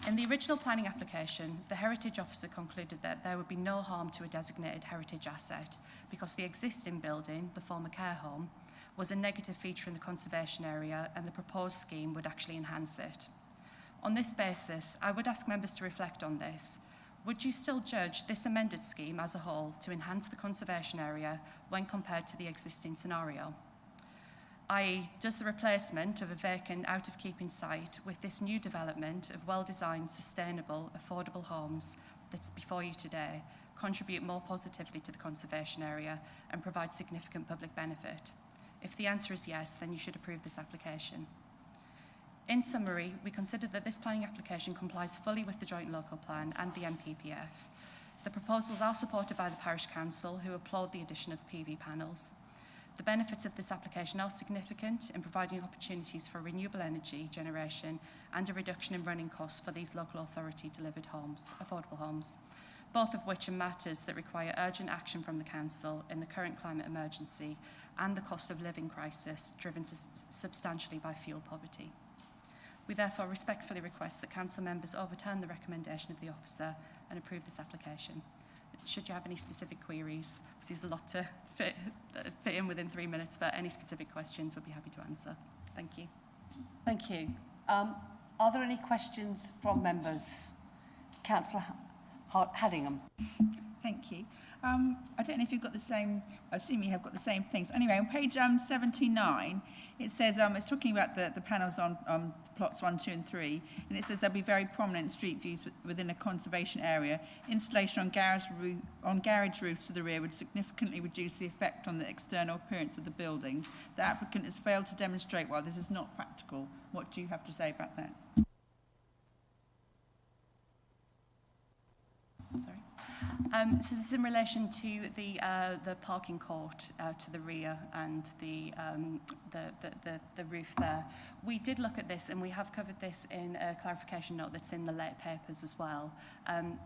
In the original planning application, the Heritage Officer concluded that there would be no harm to a designated heritage asset because the existing building, the former care home, was a negative feature in the conservation area and the proposed scheme would actually enhance it. On this basis, I would ask members to reflect on this. Would you still judge this amended scheme as a whole to enhance the conservation area when compared to the existing scenario? i.e., does the replacement of a vacant, out-of-keeping site with this new development of well-designed, sustainable, affordable homes that's before you today contribute more positively to the conservation area and provide significant public benefit? If the answer is yes, then you should approve this application. In summary, we consider that this planning application complies fully with the Joint Local Plan and the MPPF. The proposals are supported by the Parish Council, who applaud the addition of PV panels. The benefits of this application are significant in providing opportunities for renewable energy generation and a reduction in running costs for these local authority delivered homes, affordable homes, both of which are matters that require urgent action from the Council in the current climate emergency and the cost of living crisis driven substantially by fuel poverty. We therefore respectfully request that Council members overturn the recommendation of the officer and approve this application. Should you have any specific queries, obviously there's a lot to fit in within 3 minutes, but any specific questions we'd be happy to answer. Thank you. Thank you. Are there any questions from members? Councillor Haddingham. Thank you. I don't know if you've got the same, I assume you have got the same things. Anyway, on page 79, it says, it's talking about the panels on plots 1, 2 and 3, and it says there'll be very prominent street views within a conservation area. Installation on garage roofs to the rear would significantly reduce the effect on the external appearance of the buildings. The applicant has failed to demonstrate why this is not practical. What do you have to say about that? Sorry. So this is in relation to the parking court to the rear and the roof there. We did look at this, and we have covered this in a clarification note that's in the late papers as well.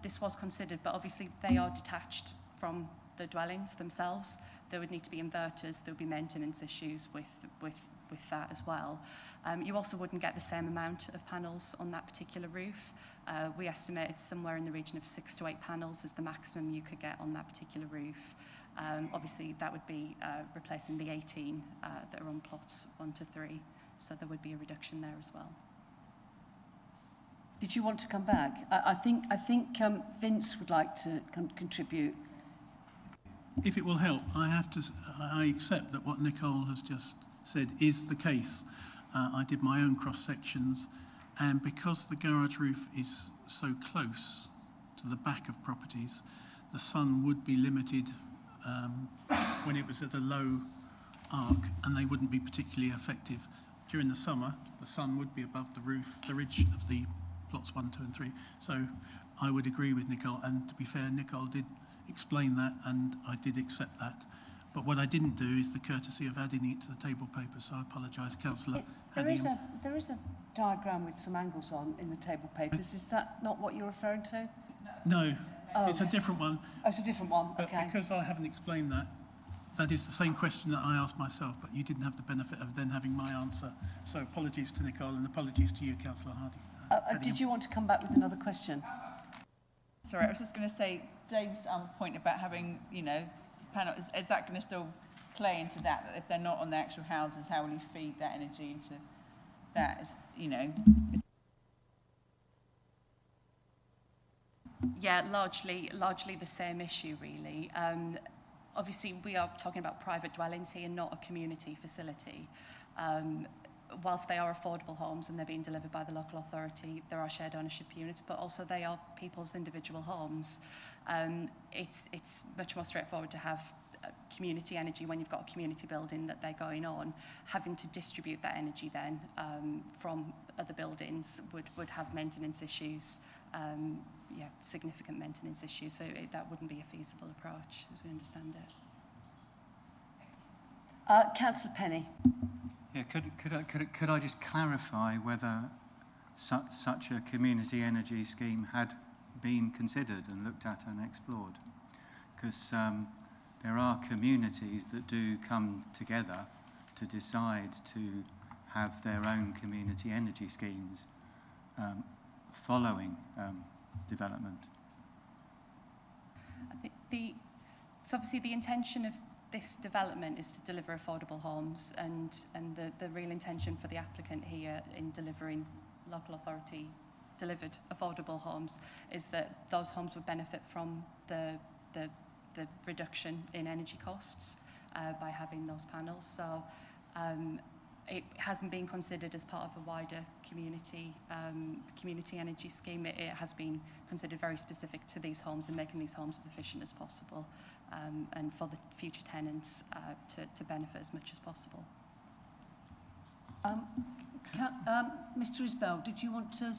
This was considered, but obviously they are detached from the dwellings themselves. There would need to be inverters. There would be maintenance issues with that as well. You also wouldn't get the same amount of panels on that particular roof. We estimated somewhere in the region of 6 to 8 panels is the maximum you could get on that particular roof. Obviously, that would be replacing the 18 that are on plots 1 to 3, so there would be a reduction there as well. Did you want to come back? I think Vince would like to contribute. If it will help, I accept that what Nicole has just said is the case. I did my own cross sections, and because the garage roof is so close to the back of properties, the sun would be limited when it was at a low arc, and they wouldn't be particularly effective. During the summer, the sun would be above the roof, the ridge of the plots 1, 2 and 3. So I would agree with Nicole, and to be fair, Nicole did explain that, and I did accept that. But what I didn't do is the courtesy of adding it to the table paper, so I apologise, Councillor. There is a diagram with some angles on in the table papers. Is that not what you're referring to? No, it's a different one. Oh, it's a different one, But okay. because I haven't explained that, that is the same question that I asked myself, but you didn't have the benefit of then having my answer. So apologies to Nicole and apologies to you, Councillor Hardy. Did you want to come back with another question? Sorry, I was just going to say, Dave's point about having, panel, is that going to still play into that if they're not on the actual houses, how will you feed that energy into that? Yeah, largely the same issue, really. Obviously, we are talking about private dwellings here, not a community facility. Whilst they are affordable homes and they're being delivered by the local authority, there are shared ownership units, but also they are people's individual homes. It's much more straightforward to have community energy when you've got a community building that they're going on. Having to distribute that energy then from other buildings would have maintenance issues, significant maintenance issues, so that wouldn't be a feasible approach as we understand it. Councillor Penny. Yeah, could I just clarify whether such a community energy scheme had been considered and looked at and explored? Because there are communities that do come together to decide to have their own community energy schemes following development. I think so obviously the intention of this development is to deliver affordable homes, and the real intention for the applicant here in delivering local authority delivered affordable homes is that those homes would benefit from the reduction in energy costs by having those panels. So it hasn't been considered as part of a wider community energy scheme. It has been considered very specific to these homes and making these homes as efficient as possible, and for the future tenants to benefit as much as possible. Mr. Isbell, did you want to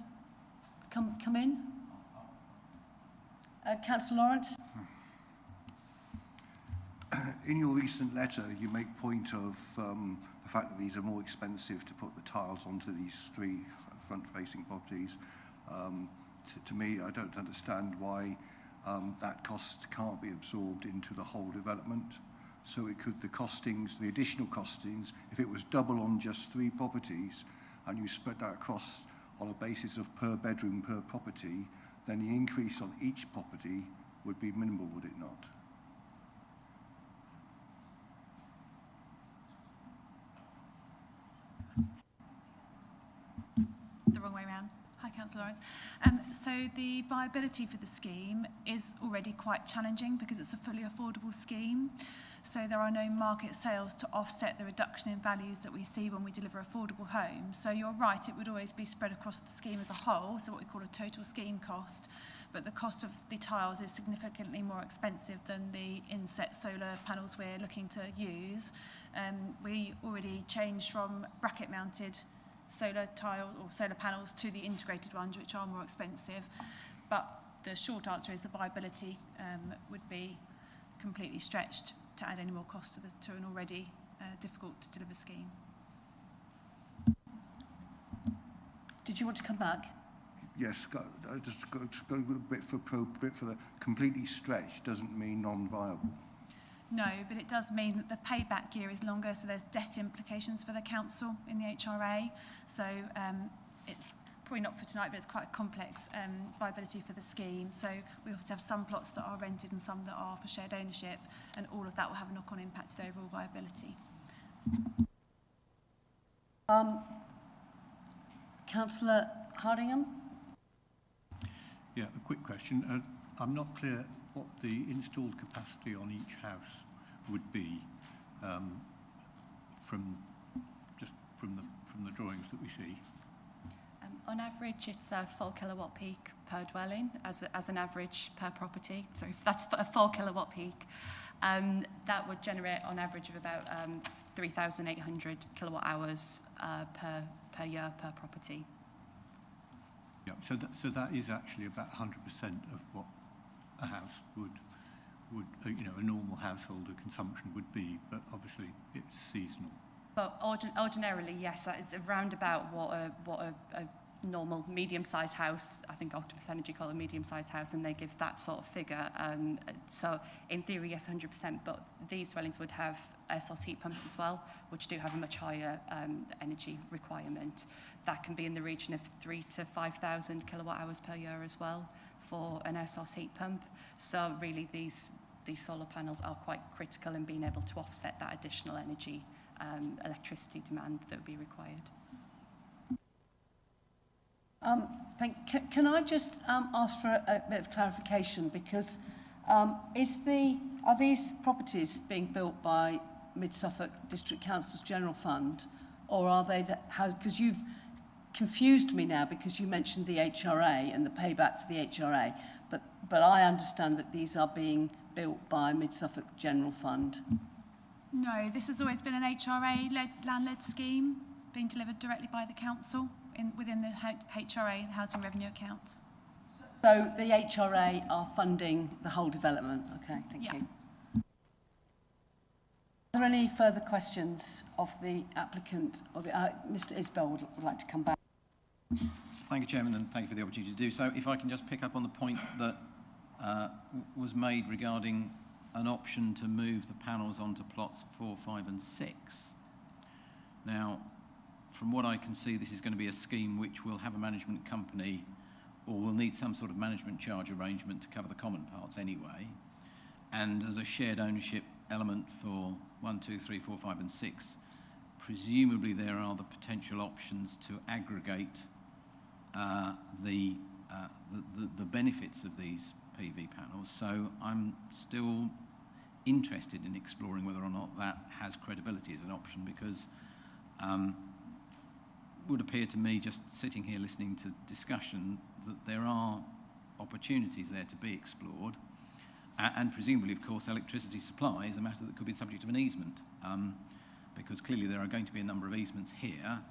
come in? Councillor Lawrence? In your recent letter, you make point of the fact that these are more expensive to put the tiles onto these 3 front-facing properties. To me, I don't understand why that cost can't be absorbed into the whole development. So it could, the additional costings, if it was double on just 3 properties and you spread that across on a basis of per bedroom per property, then the increase on each property would be minimal, would it not? The wrong way around. Hi, Councillor Lawrence. So the viability for the scheme is already quite challenging because it's a fully affordable scheme. So there are no market sales to offset the reduction in values that we see when we deliver affordable homes. So you're right, it would always be spread across the scheme as a whole, so what we call a total scheme cost. But the cost of the tiles is significantly more expensive than the inset solar panels we're looking to use. We already changed from bracket-mounted solar tile or solar panels to the integrated ones, which are more expensive. But the short answer is the viability would be completely stretched to add any more cost to an already difficult to deliver scheme. Did you want to come back? Yes, just go a bit for the completely stretched doesn't mean non-viable. No, but it does mean that the payback year is longer, so there's debt implications for the council in the HRA. So it's probably not for tonight, but it's quite a complex viability for the scheme. So we obviously have some plots that are rented and some that are for shared ownership, and all of that will have a knock-on impact to the overall viability. Councillor Hardingham? Yeah, a quick question. I'm not clear what the installed capacity on each house would be from the drawings that we see. On average, it's a 4 kilowatt peak per dwelling as an average per property. So if that's a 4 kilowatt peak, that would generate on average of about 3,800 kilowatt hours per year per property. Yeah, so that is actually about 100% of what a house would a normal householder consumption would be, but obviously it's seasonal. But ordinarily, yes, that is around about what a normal medium-sized house, I think Octopus Energy call it a medium-sized house, and they give that sort of figure. So in theory, yes, 100%, but these dwellings would have air source heat pumps as well, which do have a much higher energy requirement. That can be in the region of 3,000 to 5,000 kilowatt hours per year as well for an air source heat pump. So really these solar panels are quite critical in being able to offset that additional energy electricity demand that would be required. Can I just ask for a bit of clarification, because are these properties being built by Mid Suffolk District Council's General Fund, or are they because you've confused me now because you mentioned the HRA and the payback for the HRA, but I understand that these are being built by Mid Suffolk General Fund. No, this has always been an HRA-led land-led scheme being delivered directly by the council within the HRA, the Housing Revenue Account. So the HRA are funding the whole development. Okay, thank you. Are there any further questions of the applicant? Or Mr. Isbell would like to come back. Thank you, Chairman, and thank you for the opportunity to do so. If I can just pick up on the point that was made regarding an option to move the panels onto plots 4, 5 and 6. Now, from what I can see, this is going to be a scheme which will have a management company or will need some sort of management charge arrangement to cover the common parts anyway. And as a shared ownership element for 1, 2, 3, 4, 5 and 6, presumably there are the potential options to aggregate the benefits of these PV panels. So I'm still interested in exploring whether or not that has credibility as an option, because it would appear to me, just sitting here listening to discussion, that there are opportunities there to be explored. And presumably, of course, electricity supply is a matter that could be subject of an easement, because clearly there are going to be a number of easements here,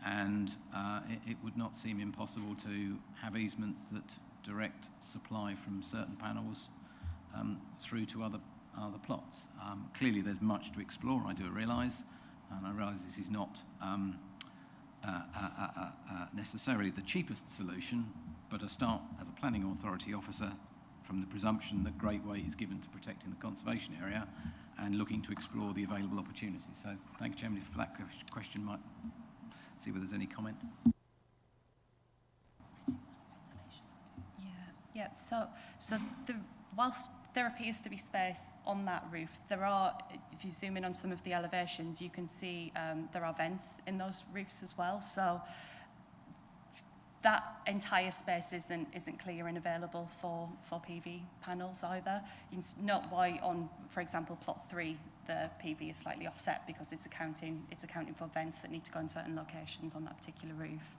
and it would not seem impossible to have easements that direct supply from certain panels through to other plots. Clearly, there's much to explore, I do realise, and I realise this is not necessarily the cheapest solution, but a start as a planning authority officer from the presumption that great weight is given to protecting the conservation area and looking to explore the available opportunities. So thank you, Chairman. If that question might see whether there's any comment. Yeah. So whilst there appears to be space on that roof, there are, if you zoom in on some of the elevations, you can see there are vents in those roofs as well. So that entire space isn't clear and available for PV panels either. You can note why on, for example, plot 3, the PV is slightly offset because it's accounting for vents that need to go in certain locations on that particular roof.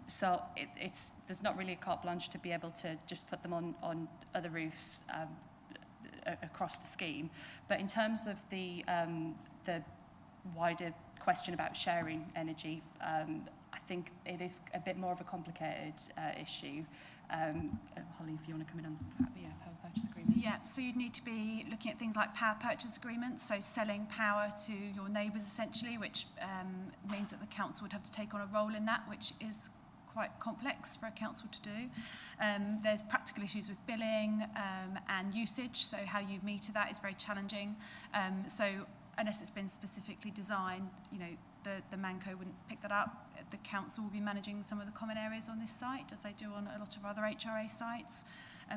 So there's not really a carte blanche to be able to just put them on other roofs across the scheme. But in terms of the wider question about sharing energy, I think it is a bit more of a complicated issue. Holly, if you want to come in on power purchase agreements. Yeah, so you'd need to be looking at things like power purchase agreements, so selling power to your neighbours essentially, which means that the council would have to take on a role in that, which is quite complex for a council to do. There's practical issues with billing and usage, so how you meter that is very challenging. So unless it's been specifically designed, you know, the Manco wouldn't pick that up. The council will be managing some of the common areas on this site, as they do on a lot of other HRA sites.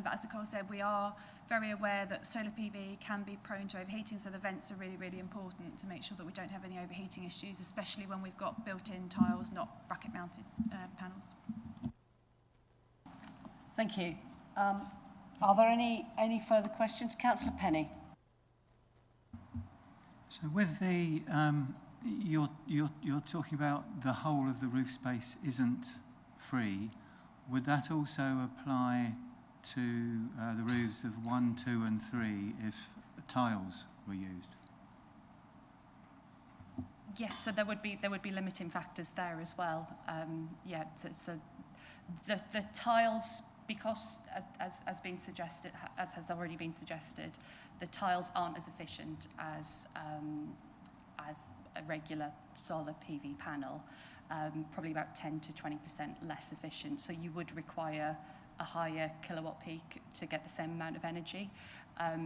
But as Nicole said, we are very aware that solar PV can be prone to overheating, so the vents are really, really important to make sure that we don't have any overheating issues, especially when we've got built-in tiles, not bracket-mounted panels. Thank you. Are there any further questions? Councillor Penny. So with the, you're talking about the whole of the roof space isn't free. Would that also apply to the roofs of 1, 2 and 3 if tiles were used? Yes, so there would be limiting factors there as well. Yeah, so the tiles, because as been suggested, as has already been suggested, the tiles aren't as efficient as a regular solar PV panel, probably about 10 to 20% less efficient. So you would require a higher kilowatt peak to get the same amount of energy.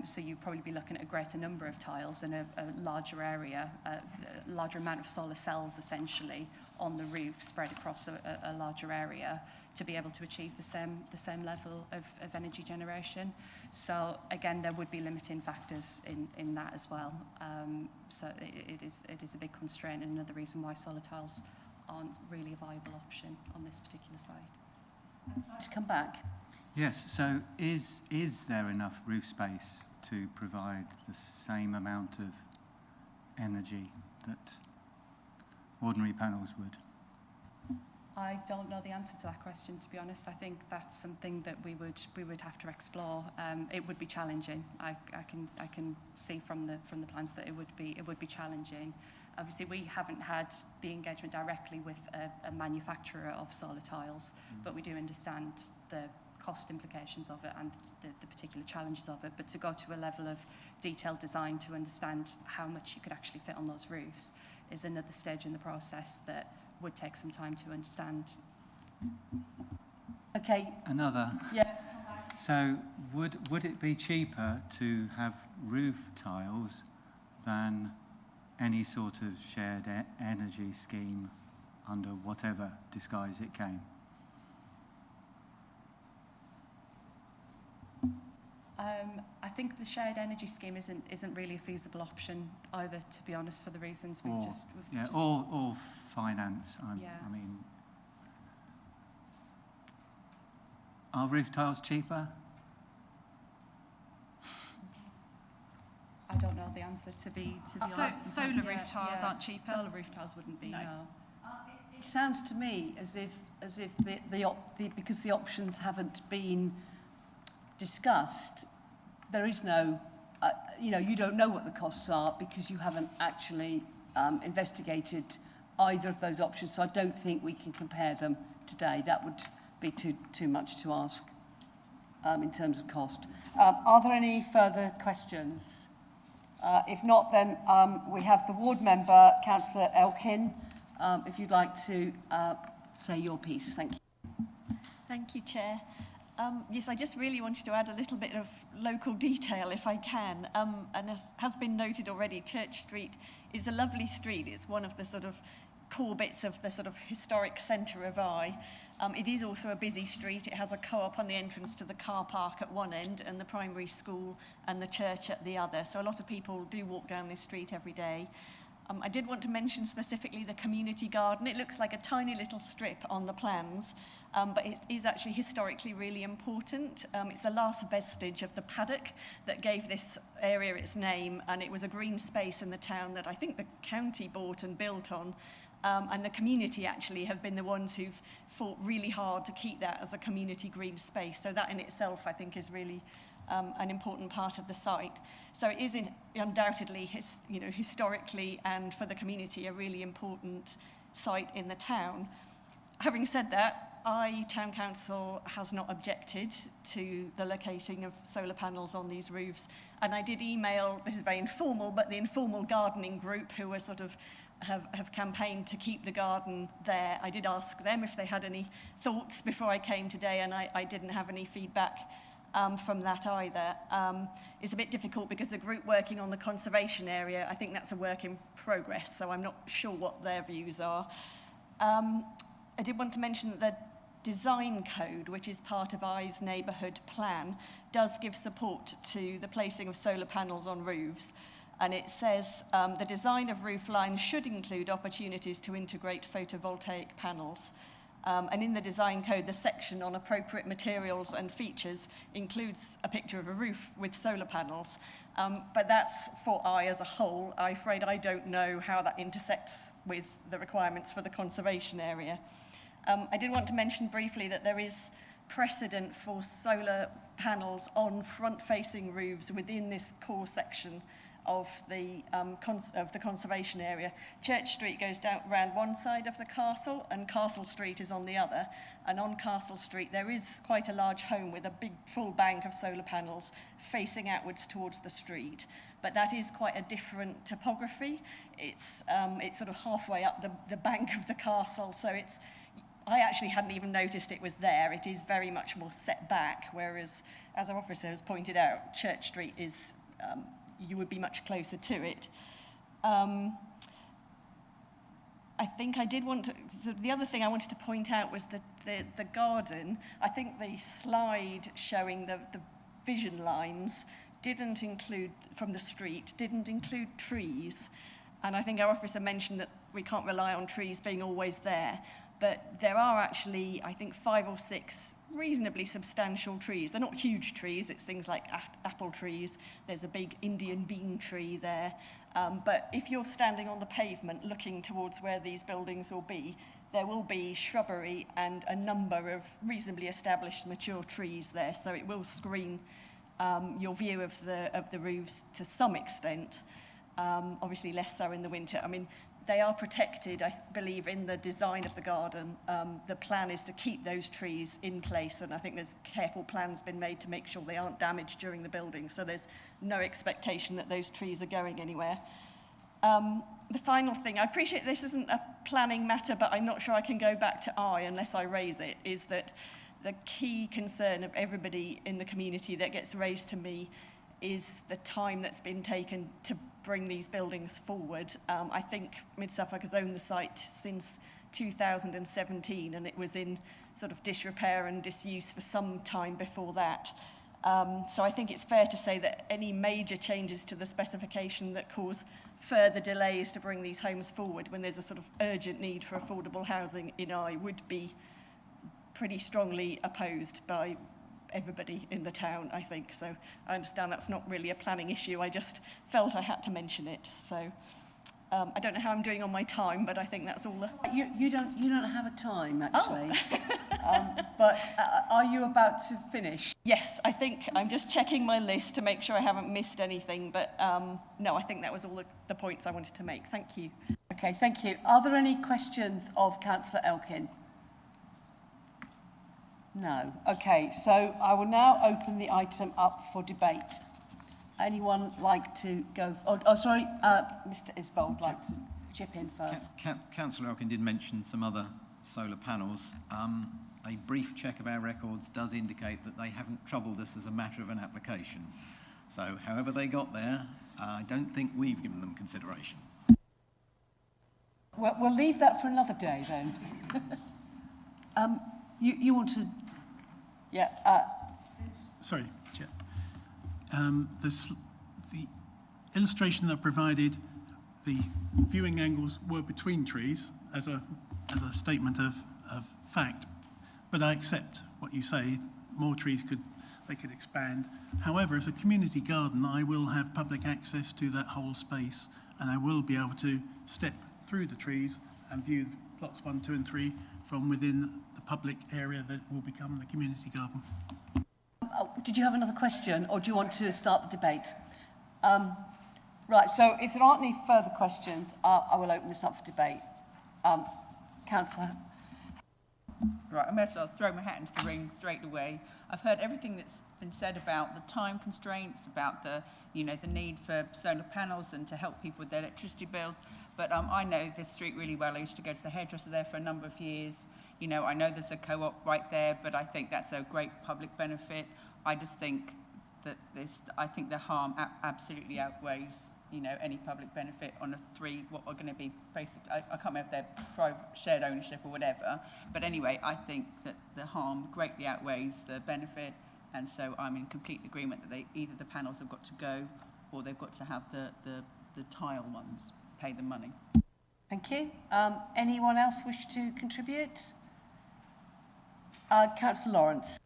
So you'd probably be looking at a greater number of tiles and a larger area, a larger amount of solar cells essentially on the roof spread across a larger area to be able to achieve the same level of energy generation. So again, there would be limiting factors in that as well. So it is a big constraint, and another reason why solar tiles aren't really a viable option on this particular site. To come back. Yes, so is there enough roof space to provide the same amount of energy that ordinary panels would? I don't know the answer to that question, to be honest. I think that's something that we would have to explore. It would be challenging. I can see from the plans that it would be challenging. Obviously, we haven't had the engagement directly with a manufacturer of solar tiles, but we do understand the cost implications of it and the particular challenges of it. But to go to a level of detailed design to understand how much you could actually fit on those roofs is another stage in the process that would take some time to understand. Okay. Another. Yeah. So would it be cheaper to have roof tiles than any sort of shared energy scheme under whatever disguise it came? I think the shared energy scheme isn't really a feasible option either, to be honest, for the reasons we've just... Or finance. Yeah. I mean, are roof tiles cheaper? I don't know the answer, to be honest. Solar roof tiles aren't cheaper. Solar roof tiles wouldn't be, no. It sounds to me as if because the options haven't been discussed, there is no, you don't know what the costs are because you haven't actually investigated either of those options. So I don't think we can compare them today. That would be too much to ask in terms of cost. Are there any further questions? If not, then we have the ward member, Councillor Elkin, if you'd like to say your piece. Thank you. Thank you, Chair. Yes, I just really wanted to add a little bit of local detail, if I can. And as has been noted already, Church Street is a lovely street. It's one of the sort of core bits of the sort of historic centre of Eye. It is also a busy street. It has a co-op on the entrance to the car park at one end and the primary school and the church at the other. So a lot of people do walk down this street every day. I did want to mention specifically the community garden. It looks like a tiny little strip on the plans, but it is actually historically really important. It's the last vestige of the paddock that gave this area its name, and it was a green space in the town that I think the county bought and built on. And the community actually have been the ones who've fought really hard to keep that as a community green space. So that in itself, I think, is really an important part of the site. So it is undoubtedly, historically and for the community, a really important site in the town. Having said that, Town Council has not objected to the locating of solar panels on these roofs. And I did email, this is very informal, but the informal gardening group who were sort of have campaigned to keep the garden there. I did ask them if they had any thoughts before I came today, and I didn't have any feedback from that either. It's a bit difficult because the group working on the conservation area, I think that's a work in progress, so I'm not sure what their views are. I did want to mention that the design code, which is part of Eye's neighbourhood plan, does give support to the placing of solar panels on roofs. And it says the design of roof lines should include opportunities to integrate photovoltaic panels. And in the design code, the section on appropriate materials and features includes a picture of a roof with solar panels. But that's for Eye as a whole. I'm afraid I don't know how that intersects with the requirements for the conservation area. I did want to mention briefly that there is precedent for solar panels on front-facing roofs within this core section of the conservation area. Church Street goes down around one side of the castle and Castle Street is on the other. And on Castle Street there is quite a large home with a big full bank of solar panels facing outwards towards the street. But that is quite a different topography. It's sort of halfway up the bank of the castle, so I actually hadn't even noticed it was there. It is very much more set back, whereas, as our officer has pointed out, Church Street is you would be much closer to it. I think I did want to, so the other thing I wanted to point out was that the garden, I think the slide showing the vision lines didn't include, from the street, didn't include trees. And I think our officer mentioned that we can't rely on trees being always there. But there are actually, I think, 5 or 6 reasonably substantial trees. They're not huge trees, it's things like apple trees. There's a big Indian bean tree there. But if you're standing on the pavement looking towards where these buildings will be, there will be shrubbery and a number of reasonably established mature trees there. So it will screen your view of the roofs to some extent. Obviously less so in the winter. I mean, they are protected, I believe, in the design of the garden. The plan is to keep those trees in place, and I think there's careful plans been made to make sure they aren't damaged during the building, so there's no expectation that those trees are going anywhere. The final thing, I appreciate this isn't a planning matter, but I'm not sure I can go back to Eye unless I raise it, is that the key concern of everybody in the community that gets raised to me is the time that's been taken to bring these buildings forward. I think Mid Suffolk has owned the site since 2017 and it was in sort of disrepair and disuse for some time before that. So I think it's fair to say that any major changes to the specification that cause further delays to bring these homes forward when there's a sort of urgent need for affordable housing in Eye would be pretty strongly opposed by everybody in the town, I think. So I understand that's not really a planning issue. I just felt I had to mention it. So I don't know how I'm doing on my time, but I think that's all. You don't have a time actually. But are you about to finish? Yes, I think I'm just checking my list to make sure I haven't missed anything. But no, I think that was all the points I wanted to make. Thank you. Okay, thank you. Are there any questions of Councillor Elkin? No. Okay, so I will now open the item up for debate. Anyone like to go? Sorry, Mr. Isbell would like to chip in first. Councillor Elkin did mention some other solar panels. A brief check of our records does indicate that they haven't troubled us as a matter of an application. So however they got there, I don't think we've given them consideration. Well, we'll leave that for another day then. You want to? Yeah. Sorry, Chair. The illustration that I provided, the viewing angles were between trees as a statement of fact, but I accept what you say. More trees could expand. However, as a community garden, I will have public access to that whole space, and I will be able to step through the trees and view plots 1, 2, and 3 from within the public area that will become the community garden. Did you have another question, or do you want to start the debate? Right, so if there aren't any further questions, I will open this up for debate. Councillor. Right, I may as well throw my hat into the ring straight away. I've heard everything that's been said about the time constraints, about the, you know, the need for solar panels and to help people with their electricity bills. But I know this street really well. I used to go to the hairdresser there for a number of years. You know, I know there's a co-op right there, but I think that's a great public benefit. I just think that I think the harm absolutely outweighs, you know, any public benefit on what are going to be basic. I can't remember if they're private shared ownership or whatever. But anyway, I think that the harm greatly outweighs the benefit. And so I'm in complete agreement that either the panels have got to go or they've got to have the tile ones pay the money. Thank you. Anyone else wish to contribute? Councillor Lawrence.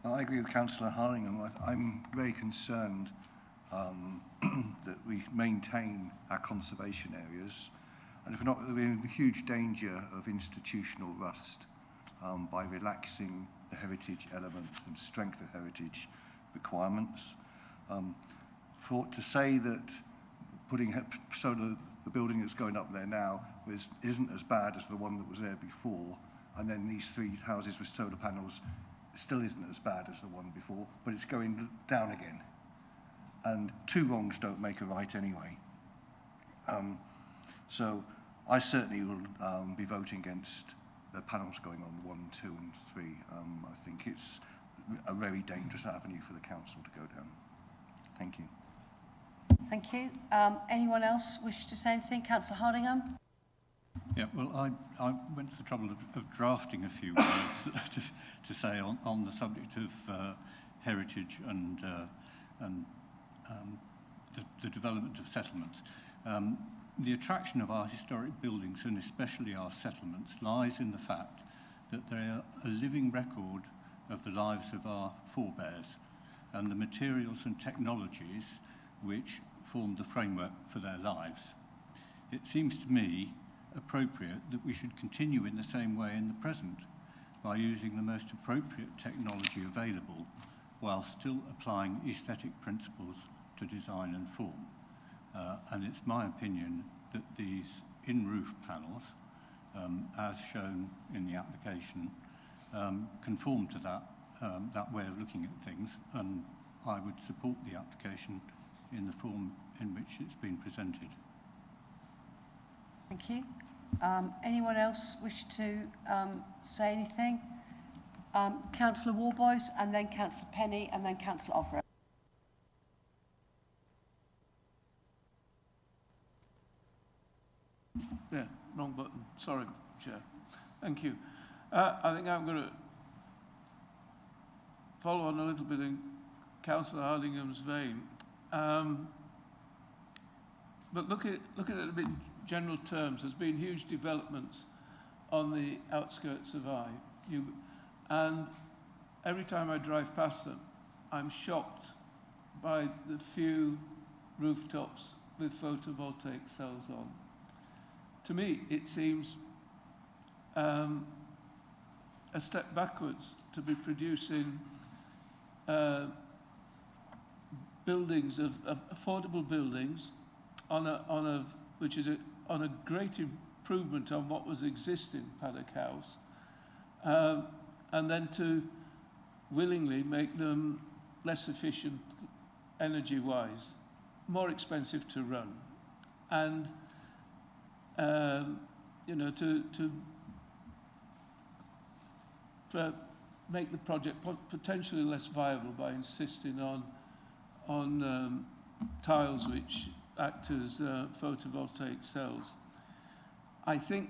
I agree with Councillor Harlingham. I'm very concerned that we maintain our conservation areas, and if not, we're in huge danger of institutional rust by relaxing the heritage element and strength of heritage requirements. To say that putting the building that's going up there now isn't as bad as the one that was there before, and then these 3 houses with solar panels, it still isn't as bad as the one before, but it's going down again. And 2 wrongs don't make a right anyway. So I certainly will be voting against the panels going on 1, 2 and 3. I think it's a very dangerous avenue for the council to go down. Thank you. Thank you. Anyone else wish to say anything? Councillor Hardingham? Yeah, well, I went to the trouble of drafting a few words to say on the subject of heritage and the development of settlements. The attraction of our historic buildings, and especially our settlements, lies in the fact that they are a living record of the lives of our forebears and the materials and technologies which formed the framework for their lives. It seems to me appropriate that we should continue in the same way in the present by using the most appropriate technology available while still applying aesthetic principles to design and form. And it's my opinion that these in-roof panels, as shown in the application, conform to that way of looking at things, and I would support the application in the form in which it's been presented. Thank you. Anyone else wish to say anything? Councillor Warboys, and then Councillor Penny, and then Councillor Offred. Yeah, wrong button. Sorry, Chair. Thank you. I think I'm going to follow on a little bit in Councillor Hardingham's vein. But look at it in a bit general terms. There's been huge developments on the outskirts of Eye. And every time I drive past them, I'm shocked by the few rooftops with photovoltaic cells on. To me, it seems a step backwards to be producing buildings of affordable buildings on a great improvement on what was existing Paddock House, and then to willingly make them less efficient energy-wise, more expensive to run, and you know, to make the project potentially less viable by insisting on tiles which act as photovoltaic cells. I think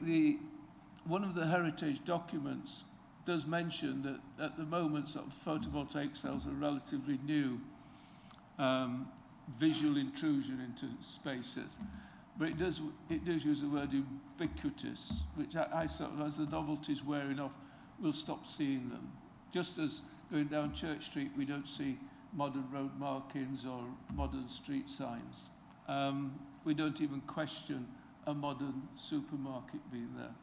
one of the heritage documents does mention that at the moment sort of photovoltaic cells are relatively new visual intrusion into spaces. But it does use the word ubiquitous, which I sort of, as the novelty's wearing off, we'll stop seeing them. Just as going down Church Street, we don't see modern road markings or modern street signs. We don't even question a modern supermarket being there.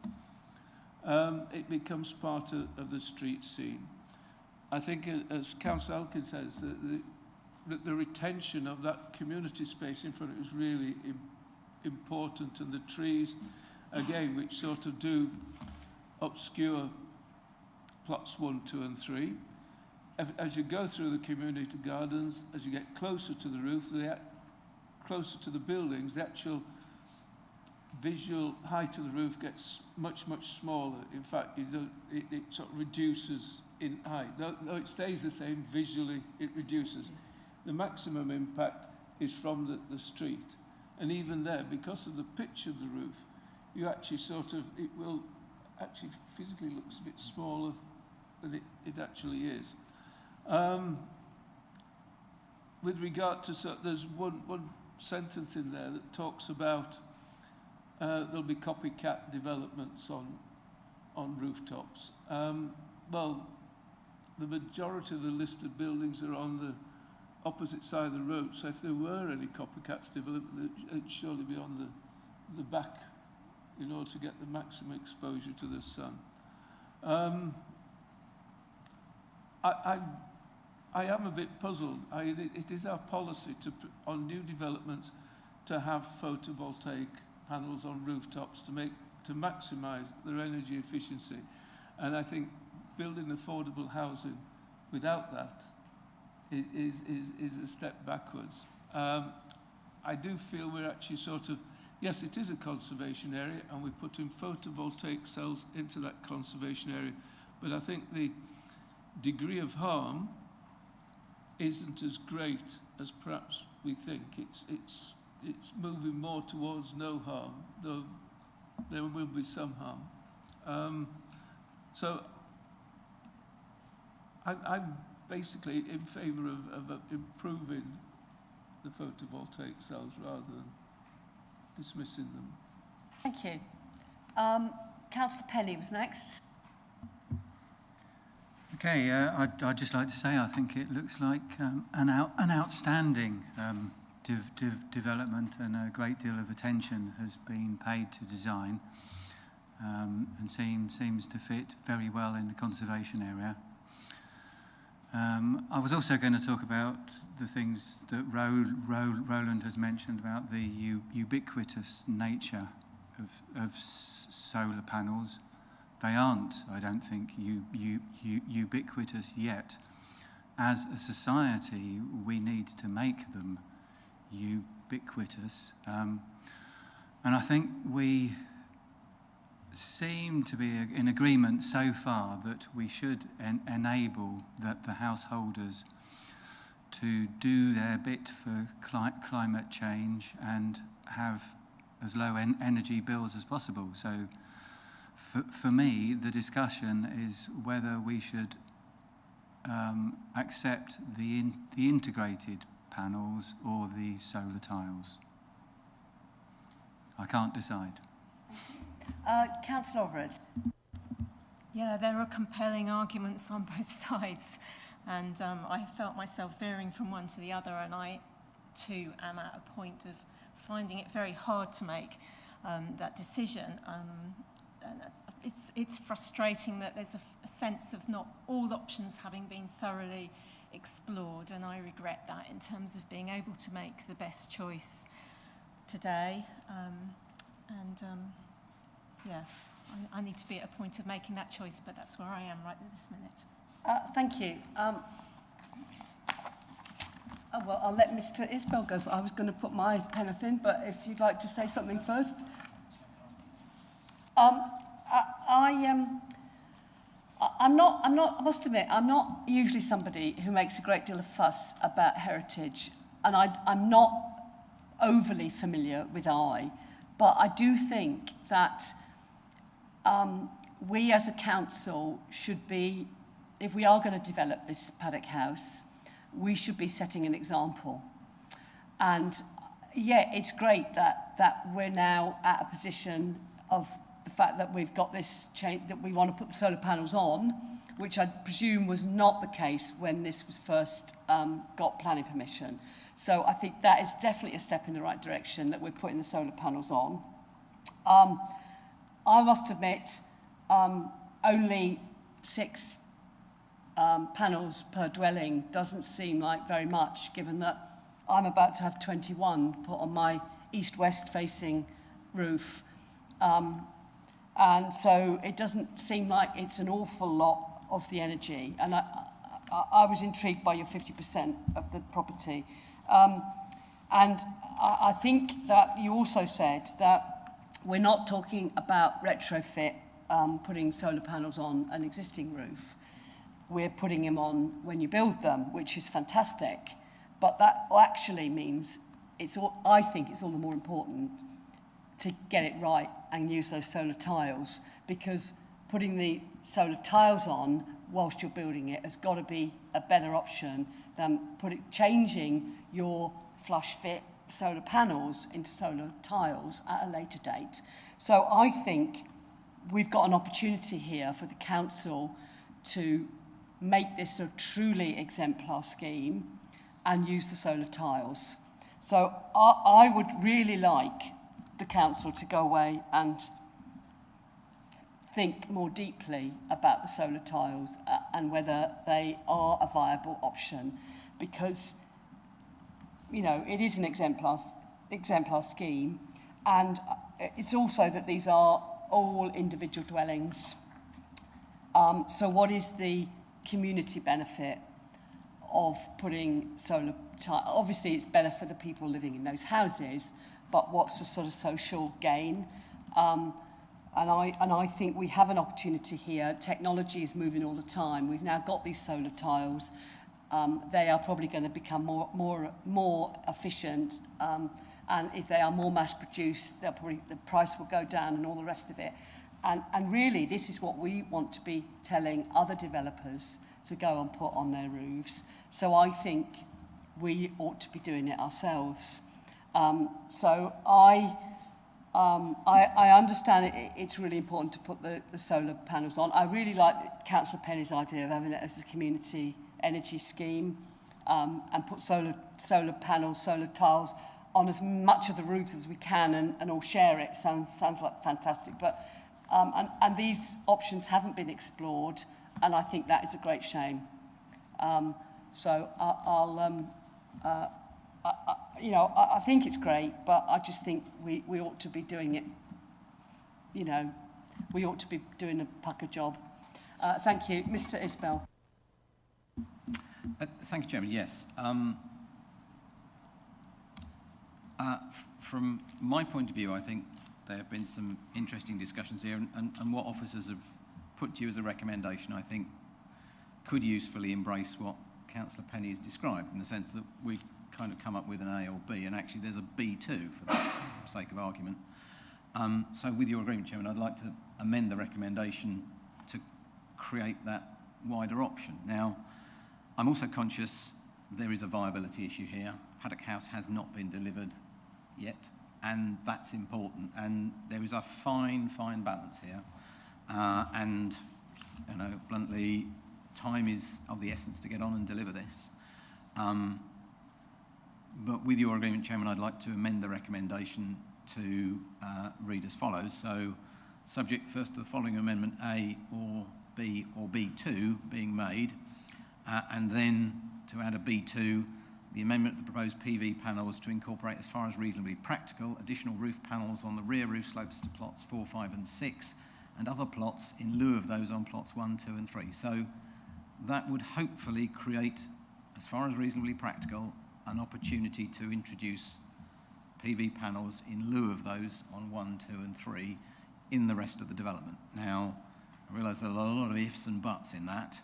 It becomes part of the street scene. I think, as Councillor Elkin says, that the retention of that community space in front of it is really important, and the trees, again, which sort of do obscure plots 1, 2 and 3. As you go through the community gardens, as you get closer to the roof, closer to the buildings, the actual visual height of the roof gets much, much smaller. In fact, it sort of reduces in height. No, it stays the same, visually it reduces. The maximum impact is from the street. And even there, because of the pitch of the roof, you actually it will actually physically looks a bit smaller than it actually is. With regard to, there's one sentence in there that talks about there'll be copycat developments on rooftops. Well, the majority of the listed buildings are on the opposite side of the road, so if there were any copycats development, it'd surely be on the back in order to get the maximum exposure to the sun. I am a bit puzzled. It is our policy on new developments to have photovoltaic panels on rooftops to maximise their energy efficiency, and I think building affordable housing without that is a step backwards. I do feel we're actually yes, it is a conservation area, and we're putting photovoltaic cells into that conservation area, but I think the degree of harm isn't as great as perhaps we think. It's moving more towards no harm, though there will be some harm. So I'm basically in favour of improving the photovoltaic cells rather than dismissing them. Thank you. Councillor Penny was next. Okay, I'd just like to say I think it looks like an outstanding development, and a great deal of attention has been paid to design, and seems to fit very well in the conservation area. I was also going to talk about the things that Roland has mentioned about the ubiquitous nature of solar panels. They aren't, I don't think, ubiquitous yet. As a society, we need to make them ubiquitous. And I think we seem to be in agreement so far that we should enable the householders to do their bit for climate change and have as low energy bills as possible. So for me, the discussion is whether we should accept the integrated panels or the solar tiles. I can't decide. Councillor Overett. Yeah, there are compelling arguments on both sides, and I felt myself veering from one to the other, and I too am at a point of finding it very hard to make that decision. It's frustrating that there's a sense of not all options having been thoroughly explored, and I regret that in terms of being able to make the best choice today. Yeah, I need to be at a point of making that choice, but that's where I am right at this minute. Thank you. Well, I'll let Mr. Isbell go. I was going to put my penneth in, but if you'd like to say something first. I must admit, I'm not usually somebody who makes a great deal of fuss about heritage, and I'm not overly familiar with Eye, but I do think that we as a council should be, if we are going to develop this paddock house, we should be setting an example. And yeah, it's great that we're now at a position of the fact that we've got this change, that we want to put the solar panels on, which I presume was not the case when this was first got planning permission. So I think that is definitely a step in the right direction, that we're putting the solar panels on. I must admit, only 6 panels per dwelling doesn't seem like very much, given that I'm about to have 21 put on my east-west facing roof. And so it doesn't seem like it's an awful lot of the energy. And I was intrigued by your 50% of the property. And I think that you also said that we're not talking about retrofit, putting solar panels on an existing roof. We're putting them on when you build them, which is fantastic. But that actually means I think it's all the more important to get it right and use those solar tiles, because putting the solar tiles on whilst you're building it has got to be a better option than changing your flush fit solar panels into solar tiles at a later date. So I think we've got an opportunity here for the council to make this a truly exemplar scheme and use the solar tiles. So I would really like the council to go away and think more deeply about the solar tiles and whether they are a viable option, because, you know, it is an exemplar scheme, and it's also that these are all individual dwellings. So what is the community benefit of putting solar tiles? Obviously, it's better for the people living in those houses, but what's the sort of social gain? And I think we have an opportunity here. Technology is moving all the time. We've now got these solar tiles. They are probably going to become more efficient, and if they are more mass-produced, the price will go down and all the rest of it. And really, this is what we want to be telling other developers to go and put on their roofs. So I think we ought to be doing it ourselves. So I understand it's really important to put the solar panels on. I really like Councillor Penny's idea of having it as a community energy scheme, and put solar panels, solar tiles on as much of the roofs as we can and all share it. Sounds like fantastic. But and these options haven't been explored, and I think that is a great shame. So I think it's great, but I just think we ought to be doing it. You know, we ought to be doing a pucker job. Thank you, Mr. Isbell. Thank you, Chairman. Yes. From my point of view, I think there have been some interesting discussions here, and what officers have put to you as a recommendation, I think, could usefully embrace what Councillor Penny has described, in the sense that we kind of come up with an A or B, and actually there's a B2 for the sake of argument. So with your agreement, Chairman, I'd like to amend the recommendation to create that wider option. Now, I'm also conscious there is a viability issue here. Paddock House has not been delivered yet, and that's important. And there is a fine balance here. And, you know, bluntly, time is of the essence to get on and deliver this. But with your agreement, Chairman, I'd like to amend the recommendation to read as follows. So, subject first to the following amendment A or B or B2 being made, and then to add a B2, the amendment of the proposed PV panels to incorporate, as far as reasonably practical, additional roof panels on the rear roof slopes to plots 4, 5 and 6 and other plots in lieu of those on plots 1, 2 and 3. So that would hopefully create, as far as reasonably practical, an opportunity to introduce PV panels in lieu of those on 1, 2 and 3 in the rest of the development. Now, I realise there are a lot of ifs and buts in that,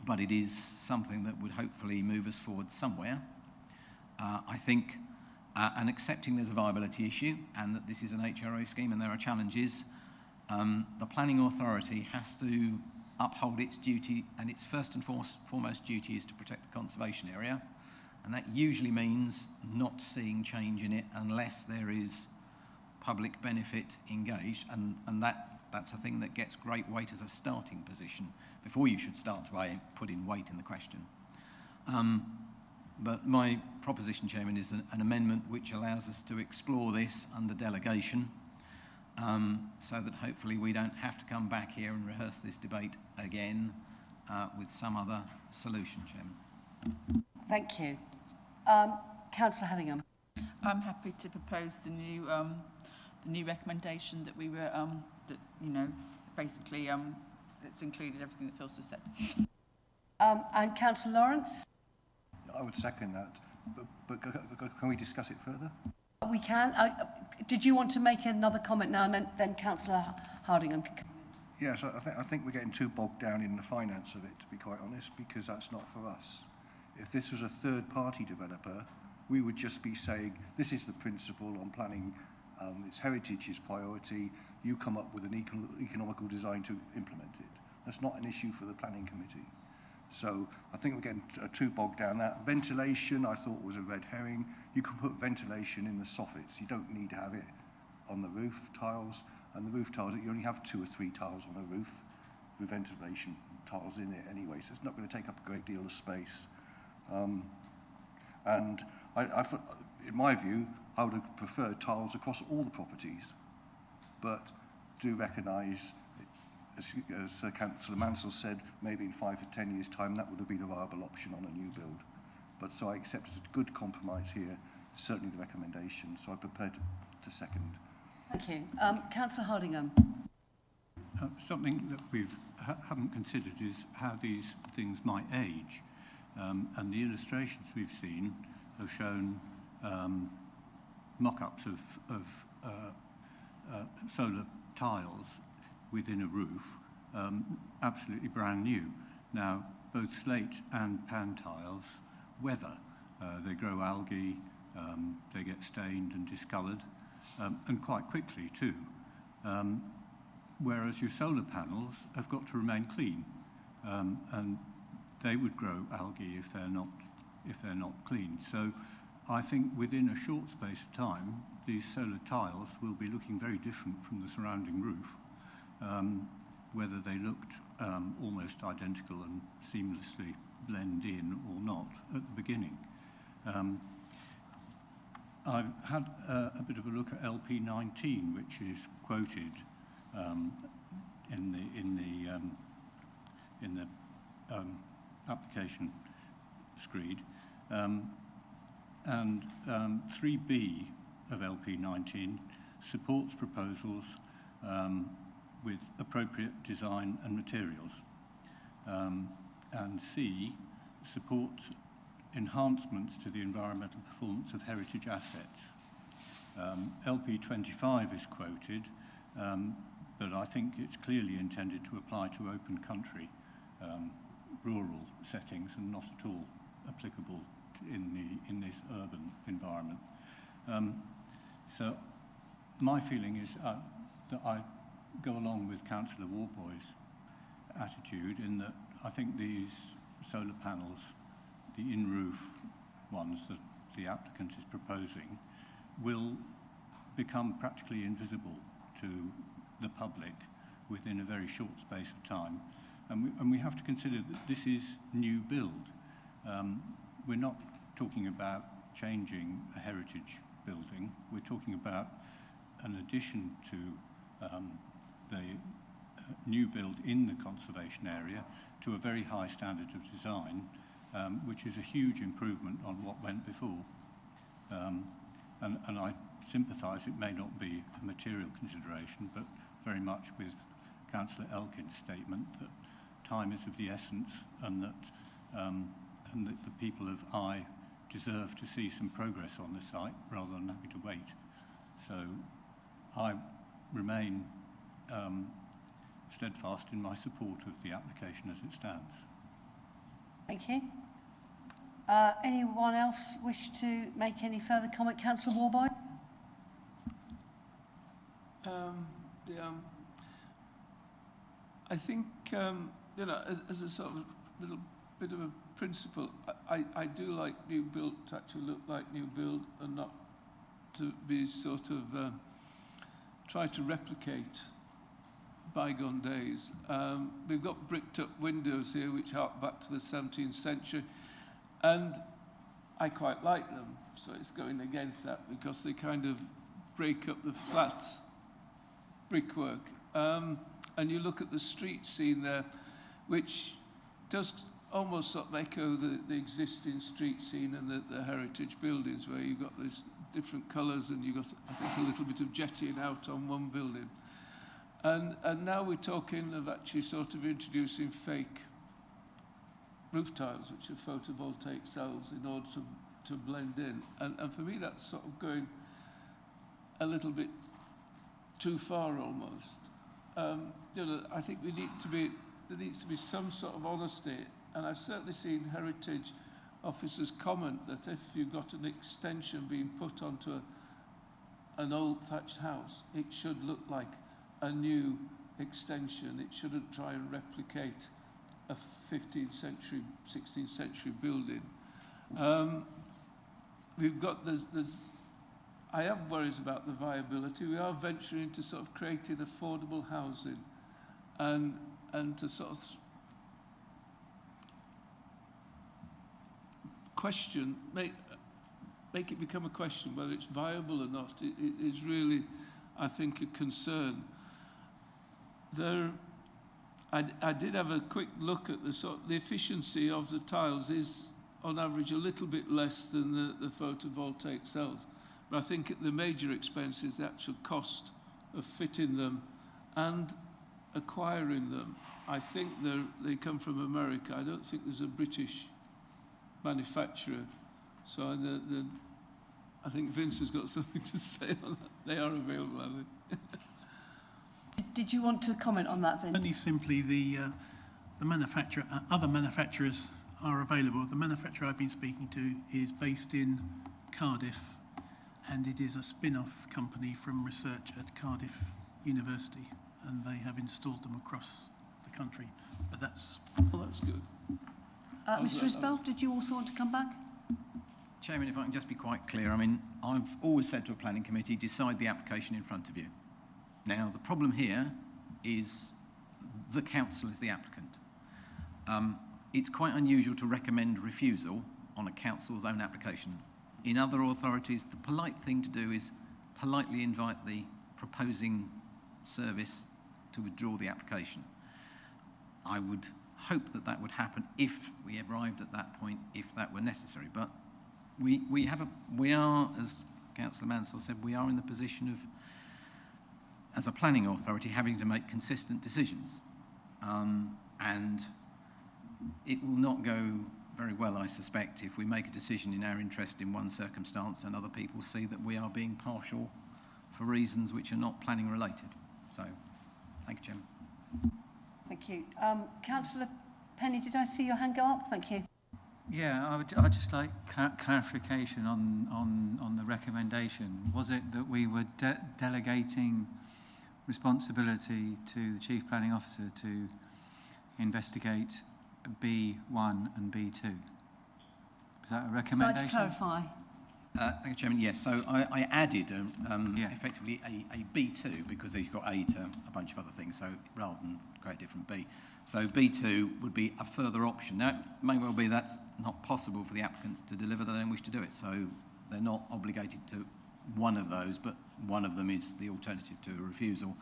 but it is something that would hopefully move us forward somewhere. I think, and accepting there's a viability issue and that this is an HRA scheme and there are challenges, the planning authority has to uphold its duty, and its first and foremost duty is to protect the conservation area, and that usually means not seeing change in it unless there is public benefit engaged, and that's a thing that gets great weight as a starting position before you should start to put in weight in the question. But my proposition, Chairman, is an amendment which allows us to explore this under delegation, so that hopefully we don't have to come back here and rehearse this debate again with some other solution, Chairman. Thank you. Councillor Hellingham. I'm happy to propose the new new recommendation that we were, that, you know, basically it's included everything that Phil's just said. And Councillor Lawrence? I would second that, but can we discuss it further? We can. Did you want to make another comment now, and then Councillor Hardingham? Yes, I think we're getting too bogged down in the finance of it, to be quite honest, because that's not for us. If this was a third-party developer, we would just be saying, this is the principle on planning, it's heritage's priority, you come up with an economical design to implement it. That's not an issue for the planning committee. So I think we're getting too bogged down. That ventilation, I thought, was a red herring. You can put ventilation in the soffits. You don't need to have it on the roof tiles. And the roof tiles, you only have 2 or 3 tiles on a roof with ventilation tiles in it anyway, so it's not going to take up a great deal of space. And in my view, I would have preferred tiles across all the properties, but do recognise, as Councillor Mansell said, maybe in 5 or 10 years' time that would have been a viable option on a new build. But so I accept it's a good compromise here, certainly the recommendation, so I'm prepared to second. Thank you. Councillor Hardingham. Something that we haven't considered is how these things might age. And the illustrations we've seen have shown mock-ups of solar tiles within a roof, absolutely brand new. Now, both slate and pan tiles weather. They grow algae, they get stained and discoloured, and quite quickly too. Whereas your solar panels have got to remain clean, and they would grow algae if they're not clean. So I think within a short space of time, these solar tiles will be looking very different from the surrounding roof, whether they looked almost identical and seamlessly blend in or not at the beginning. I've had a bit of a look at LP19, which is quoted in the application screed, and 3B of LP19 supports proposals with appropriate design and materials, and C supports enhancements to the environmental performance of heritage assets. LP25 is quoted, but I think it's clearly intended to apply to open country, rural settings, and not at all applicable in this urban environment. So my feeling is that I go along with Councillor Warboy's attitude in that I think these solar panels, the in-roof ones that the applicant is proposing, will become practically invisible to the public within a very short space of time. And we have to consider that this is new build. We're not talking about changing a heritage building. We're talking about an addition to the new build in the conservation area to a very high standard of design, which is a huge improvement on what went before. And I sympathise, it may not be a material consideration, but very much with Councillor Elkin's statement that time is of the essence, and that the people of Eye deserve to see some progress on the site rather than having to wait. So I remain steadfast in my support of the application as it stands. Thank you. Anyone else wish to make any further comment? Councillor Warboy? I think, you know, as a sort of little bit of a principle, I do like new build to actually look like new build and not to be sort of try to replicate bygone days. We've got bricked up windows here which hark back to the 17th century, and I quite like them, so it's going against that because they kind of break up the flat brickwork. And you look at the street scene there, which does almost sort of echo the existing street scene and the heritage buildings, where you've got these different colours and you've got, I think, a little bit of jettying out on one building. And now we're talking of actually sort of introducing fake roof tiles, which are photovoltaic cells, in order to blend in. And for me, that's sort of going a little bit too far almost. You know, I think there needs to be some sort of honesty. And I've certainly seen heritage officers comment that if you've got an extension being put onto an old thatched house, it should look like a new extension. It shouldn't try and replicate a 15th century, 16th century building. We've got, I have worries about the viability. We are venturing into sort of creating affordable housing and to sort of question, make it become a question whether it's viable or not. It is really, I think, a concern. I did have a quick look at the efficiency of the tiles is on average a little bit less than the photovoltaic cells. But I think the major expense is the actual cost of fitting them and acquiring them. I think they come from America. I don't think there's a British manufacturer. So I think Vince has got something to say on that. They are available, I think. Did you want to comment on that, Vince? Only simply the manufacturer, other manufacturers are available. The manufacturer I've been speaking to is based in Cardiff, and it is a spin-off company from research at Cardiff University, and they have installed them across the country. But that's... Oh, that's good. Mr. Isbell, did you also want to come back? Chairman, if I can just be quite clear, I mean, I've always said to a planning committee, decide the application in front of you. Now, the problem here is the council is the applicant. It's quite unusual to recommend refusal on a council's own application. In other authorities, the polite thing to do is politely invite the proposing service to withdraw the application. I would hope that that would happen if we arrived at that point, if that were necessary. But we are, as Councillor Mansell said, we are in the position of, as a planning authority, having to make consistent decisions. And it will not go very well, I suspect, if we make a decision in our interest in one circumstance and other people see that we are being partial for reasons which are not planning related. So, thank you, Chairman. Thank you. Councillor Penny, did I see your hand go up? Thank you. Yeah, I'd just like clarification on the recommendation. Was it that we were delegating responsibility to the Chief Planning Officer to investigate B1 and B2? Was that a recommendation? I'd like to clarify. Thank you, Chairman. Yes, so I added effectively a B2 because you've got A to a bunch of other things, so rather than create a different B. So B2 would be a further option. Now, it may well be that's not possible for the applicants to deliver, they don't wish to do it, so they're not obligated to one of those, but one of them is the alternative to a refusal.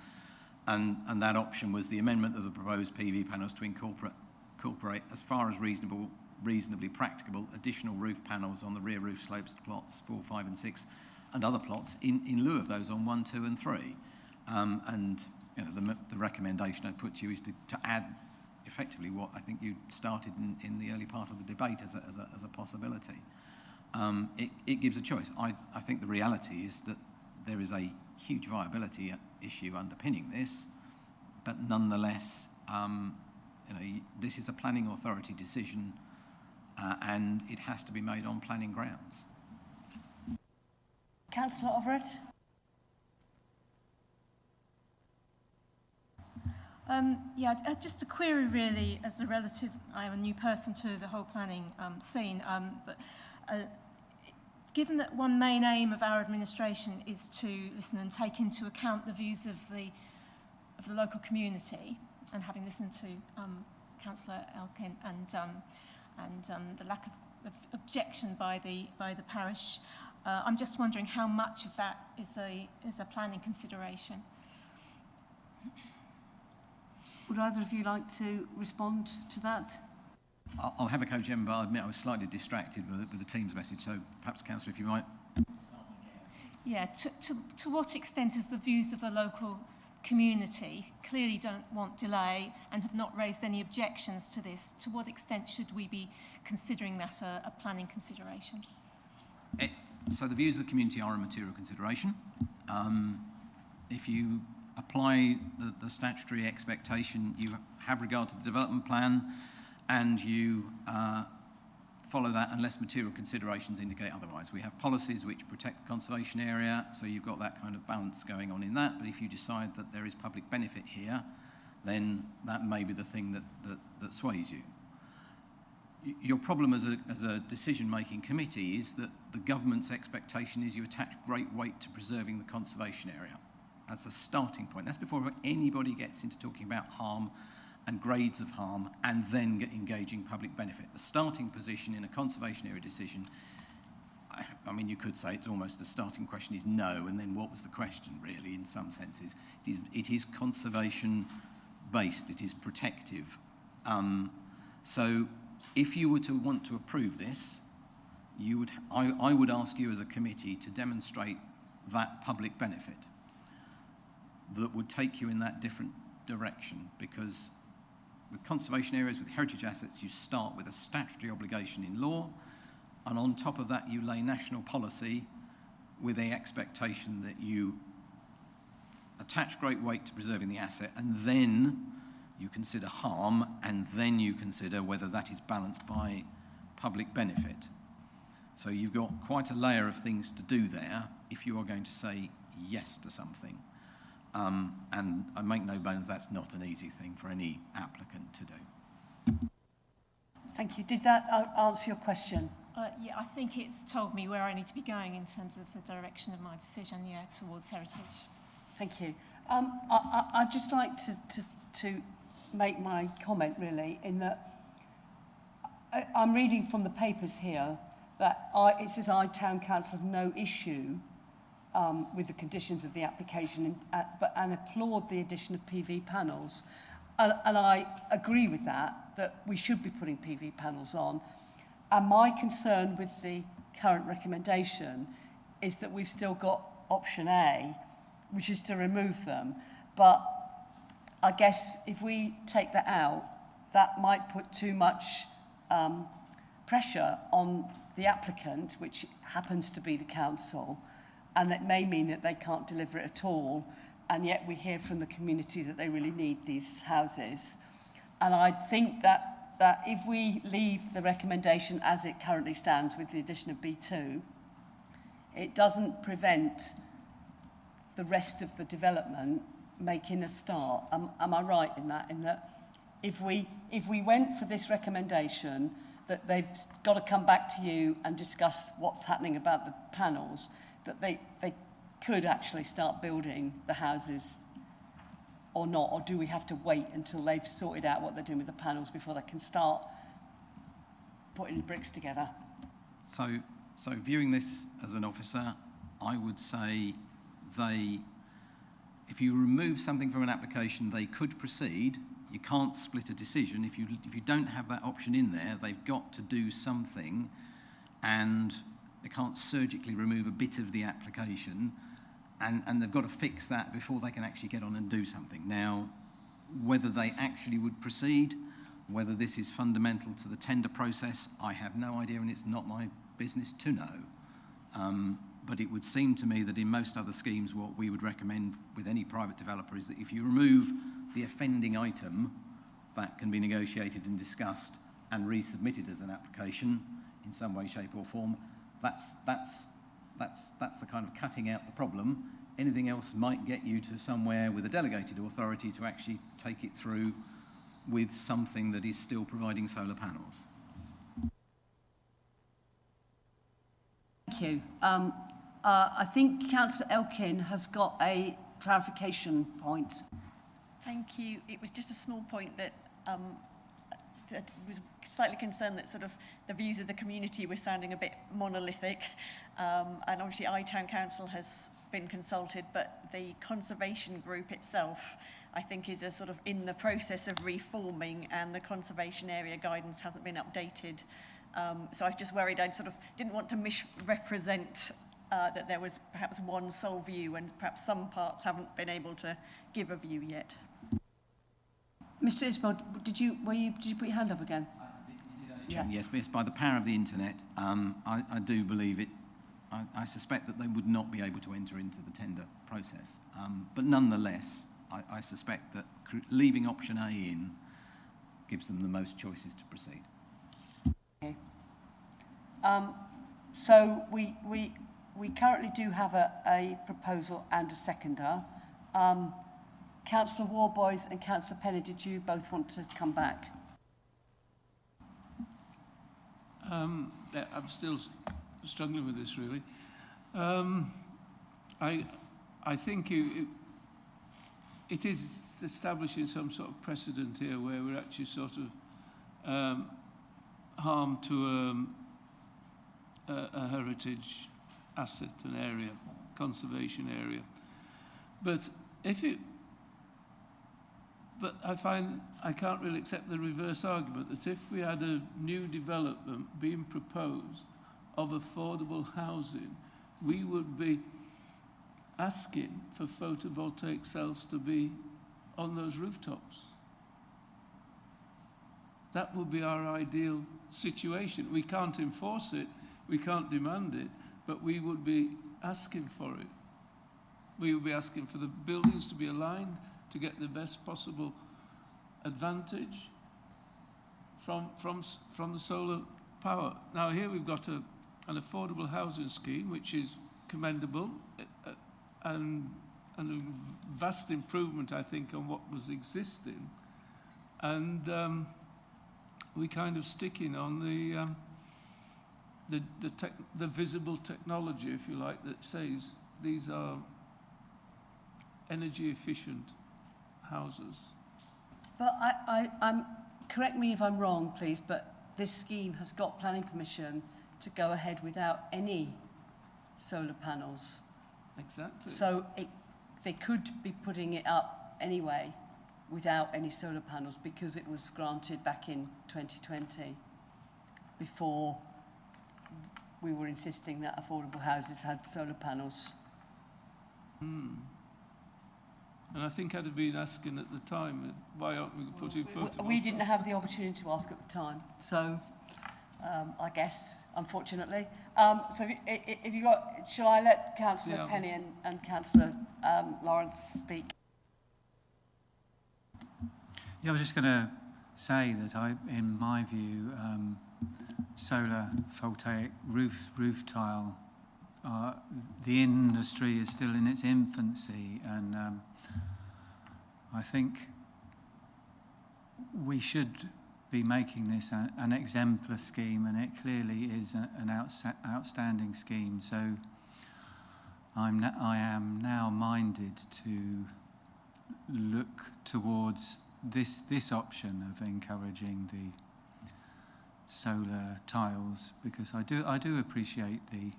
And that option was the amendment of the proposed PV panels to incorporate as far as reasonably practicable, additional roof panels on the rear roof slopes to plots 4, 5 and 6 and other plots in lieu of those on 1, 2 and 3. And you know, the recommendation I put to you is to add effectively what I think you started in the early part of the debate as a possibility. It gives a choice. I think the reality is that there is a huge viability issue underpinning this, but nonetheless, you know, this is a planning authority decision and it has to be made on planning grounds. Councillor Overett. Just a query really as a relative. I am a new person to the whole planning scene, but given that one main aim of our administration is to listen and take into account the views of the local community, and having listened to Councillor Elkin and the lack of objection by the parish, I'm just wondering how much of that is a planning consideration. Would either of you like to respond to that? I'll have a co-chairman, but I admit I was slightly distracted with the team's message, so perhaps, Councillor, if you might. Yeah, to what extent is the views of the local community clearly don't want delay and have not raised any objections to this? To what extent should we be considering that a planning consideration? So the views of the community are a material consideration. If you apply the statutory expectation, you have regard to the development plan and you follow that unless material considerations indicate otherwise. We have policies which protect the conservation area, so you've got that kind of balance going on in that, but if you decide that there is public benefit here, then that may be the thing that sways you. Your problem as a decision-making committee is that the government's expectation is you attach great weight to preserving the conservation area. That's a starting point. That's before anybody gets into talking about harm and grades of harm and then engaging public benefit. The starting position in a conservation area decision, I mean, you could say it's almost the starting question is no, and then what was the question really in some senses? It is conservation based, it is protective. So if you were to want to approve this, I would ask you as a committee to demonstrate that public benefit that would take you in that different direction, because with conservation areas, with heritage assets, you start with a statutory obligation in law, and on top of that you lay national policy with the expectation that you attach great weight to preserving the asset, and then you consider harm, and then you consider whether that is balanced by public benefit. So you've got quite a layer of things to do there if you are going to say yes to something. And I make no bones, that's not an easy thing for any applicant to do. Thank you. Did that answer your question? Yeah, I think it's told me where I need to be going in terms of the direction of my decision, yeah, towards heritage. Thank you. I'd just like to make my comment, really, in that I'm reading from the papers here that it says I, Town Council, have no issue with the conditions of the application and applaud the addition of PV panels. And I agree with that we should be putting PV panels on. And my concern with the current recommendation is that we've still got option A, which is to remove them. But I guess if we take that out, that might put too much pressure on the applicant, which happens to be the council, and it may mean that they can't deliver it at all, and yet we hear from the community that they really need these houses. And I think that if we leave the recommendation as it currently stands with the addition of B2, it doesn't prevent the rest of the development making a start. Am I right in that? In that if we went for this recommendation, that they've got to come back to you and discuss what's happening about the panels, that they could actually start building the houses or not, or do we have to wait until they've sorted out what they're doing with the panels before they can start putting the bricks together? So viewing this as an officer, I would say if you remove something from an application, they could proceed. You can't split a decision. If you don't have that option in there, they've got to do something, and they can't surgically remove a bit of the application, and they've got to fix that before they can actually get on and do something. Now, whether they actually would proceed, whether this is fundamental to the tender process, I have no idea, and it's not my business to know. But it would seem to me that in most other schemes, what we would recommend with any private developer is that if you remove the offending item, that can be negotiated and discussed and resubmitted as an application in some way, shape or form. That's the kind of cutting out the problem. Anything else might get you to somewhere with a delegated authority to actually take it through with something that is still providing solar panels. Thank you. I think Councillor Elkin has got a clarification point. Thank you. It was just a small point that was slightly concerned that sort of the views of the community were sounding a bit monolithic. And obviously Town Council has been consulted, but the conservation group itself I think is a sort of in the process of reforming, and the conservation area guidance hasn't been updated. So I was just worried, I sort of didn't want to misrepresent that there was perhaps one sole view, and perhaps some parts haven't been able to give a view yet. Mr. Isbell, did you put your hand up again? Yes, yes, by the power of the internet, I do believe it. I suspect that they would not be able to enter into the tender process. But nonetheless, I suspect that leaving option A in gives them the most choices to proceed. Okay. So we currently do have a proposal and a seconder. Councillor Warboys and Councillor Penny, did you both want to come back? Yeah, I'm still struggling with this, really. I think it is establishing some sort of precedent here where we're actually sort of harm to a heritage asset, an area, conservation area. But I find I can't really accept the reverse argument that if we had a new development being proposed of affordable housing, we would be asking for photovoltaic cells to be on those rooftops. That would be our ideal situation. We can't enforce it, we can't demand it, but we would be asking for it. We would be asking for the buildings to be aligned to get the best possible advantage from the solar power. Now here we've got an affordable housing scheme which is commendable and a vast improvement, I think, on what was existing, and we kind of sticking on the visible technology, if you like, that says these are energy efficient houses. But I'm correct me if I'm wrong, please, but this scheme has got planning permission to go ahead without any solar panels. Exactly. So they could be putting it up anyway without any solar panels because it was granted back in 2020 before we were insisting that affordable houses had solar panels. And I think I'd have been asking at the time, why aren't we putting photovoltaic? We didn't have the opportunity to ask at the time, so I guess, unfortunately. So if you got, shall I let Councillor Penny and Councillor Lawrence speak? Yeah, I was just going to say that in my view, solar voltaic roof tile, the industry is still in its infancy, and I think we should be making this an exemplar scheme, and it clearly is an outstanding scheme. So I am now minded to look towards this option of encouraging the solar tiles, because I do appreciate the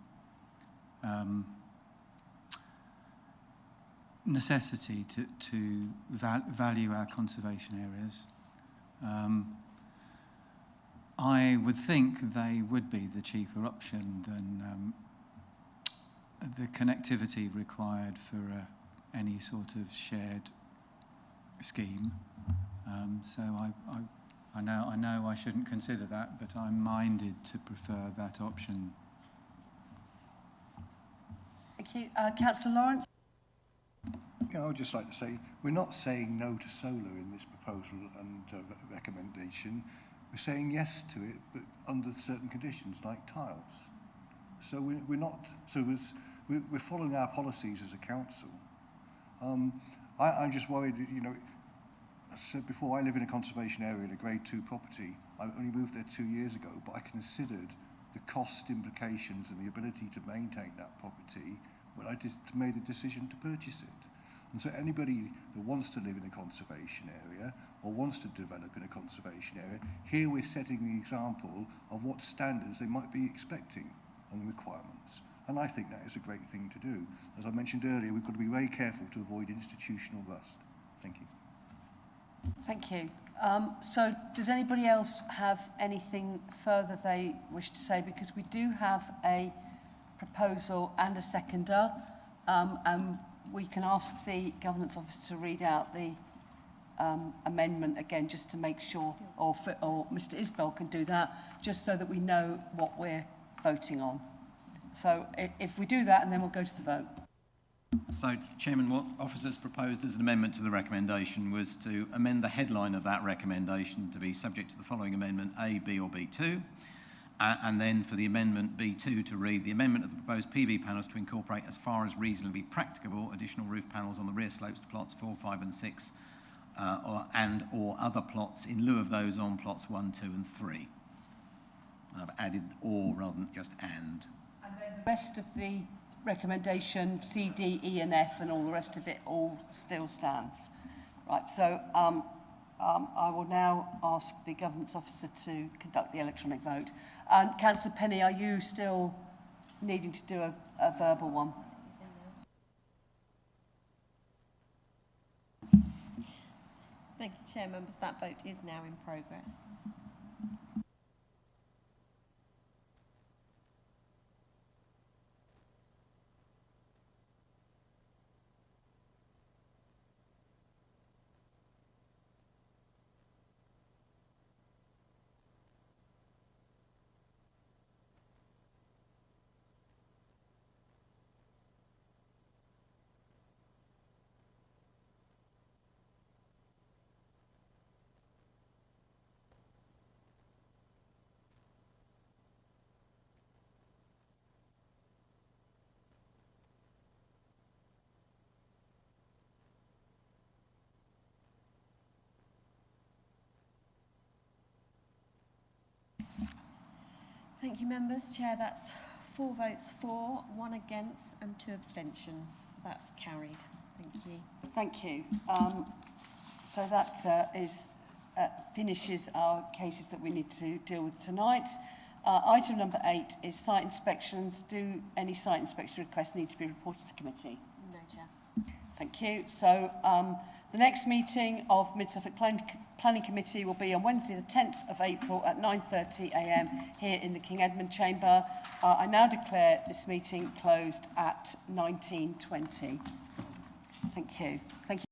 necessity to value our conservation areas. I would think they would be the cheaper option than the connectivity required for any sort of shared scheme. So I know I shouldn't consider that, but I'm minded to prefer that option. Thank you. Councillor Lawrence? Yeah, I would just like to say, we're not saying no to solar in this proposal and recommendation. We're saying yes to it, but under certain conditions, like tiles. So we're not, so we're following our policies as a council. I'm just worried, you know, as I said before, I live in a conservation area in a grade 2 property. I only moved there 2 years ago, but I considered the cost implications and the ability to maintain that property when I made the decision to purchase it. And so anybody that wants to live in a conservation area or wants to develop in a conservation area, here we're setting the example of what standards they might be expecting and the requirements. And I think that is a great thing to do. As I mentioned earlier, we've got to be very careful to avoid institutional rust. Thank you. Thank you. So does anybody else have anything further they wish to say? Because we do have a proposal and a seconder, and we can ask the Governance Officer to read out the amendment again, just to make sure, or Mr Isbell can do that, just so that we know what we're voting on. So if we do that, and then we'll go to the vote. So, Chairman, what officers proposed as an amendment to the recommendation was to amend the headline of that recommendation to be subject to the following amendment A, B or B2, and then for the amendment B2 to read the amendment of the proposed PV panels to incorporate as far as reasonably practicable additional roof panels on the rear slopes to plots 4, 5 and 6 or other plots in lieu of those on plots 1, 2 and 3. And I've added or rather than just and. And then the rest of the recommendation, C, D, E and F and all the rest of it all still stands. Right, so I will now ask the Governance Officer to conduct the electronic vote. And Councillor Penny, are you still needing to do a verbal one? Thank you, Chair. Members, that vote is now in progress. Thank you, members. Chair, that's 4 votes for, 1 against and 2 abstentions. That's carried. Thank you. Thank you. So that finishes our cases that we need to deal with tonight. Item number 8 is site inspections. Do any site inspection requests need to be reported to committee? No, Chair. Thank you. So the next meeting of Mid Suffolk Planning Committee will be on Wednesday the 10th of April at 9:30 a.m. here in the King Edmund Chamber. I now declare this meeting closed at 19:20. Thank you. Thank you.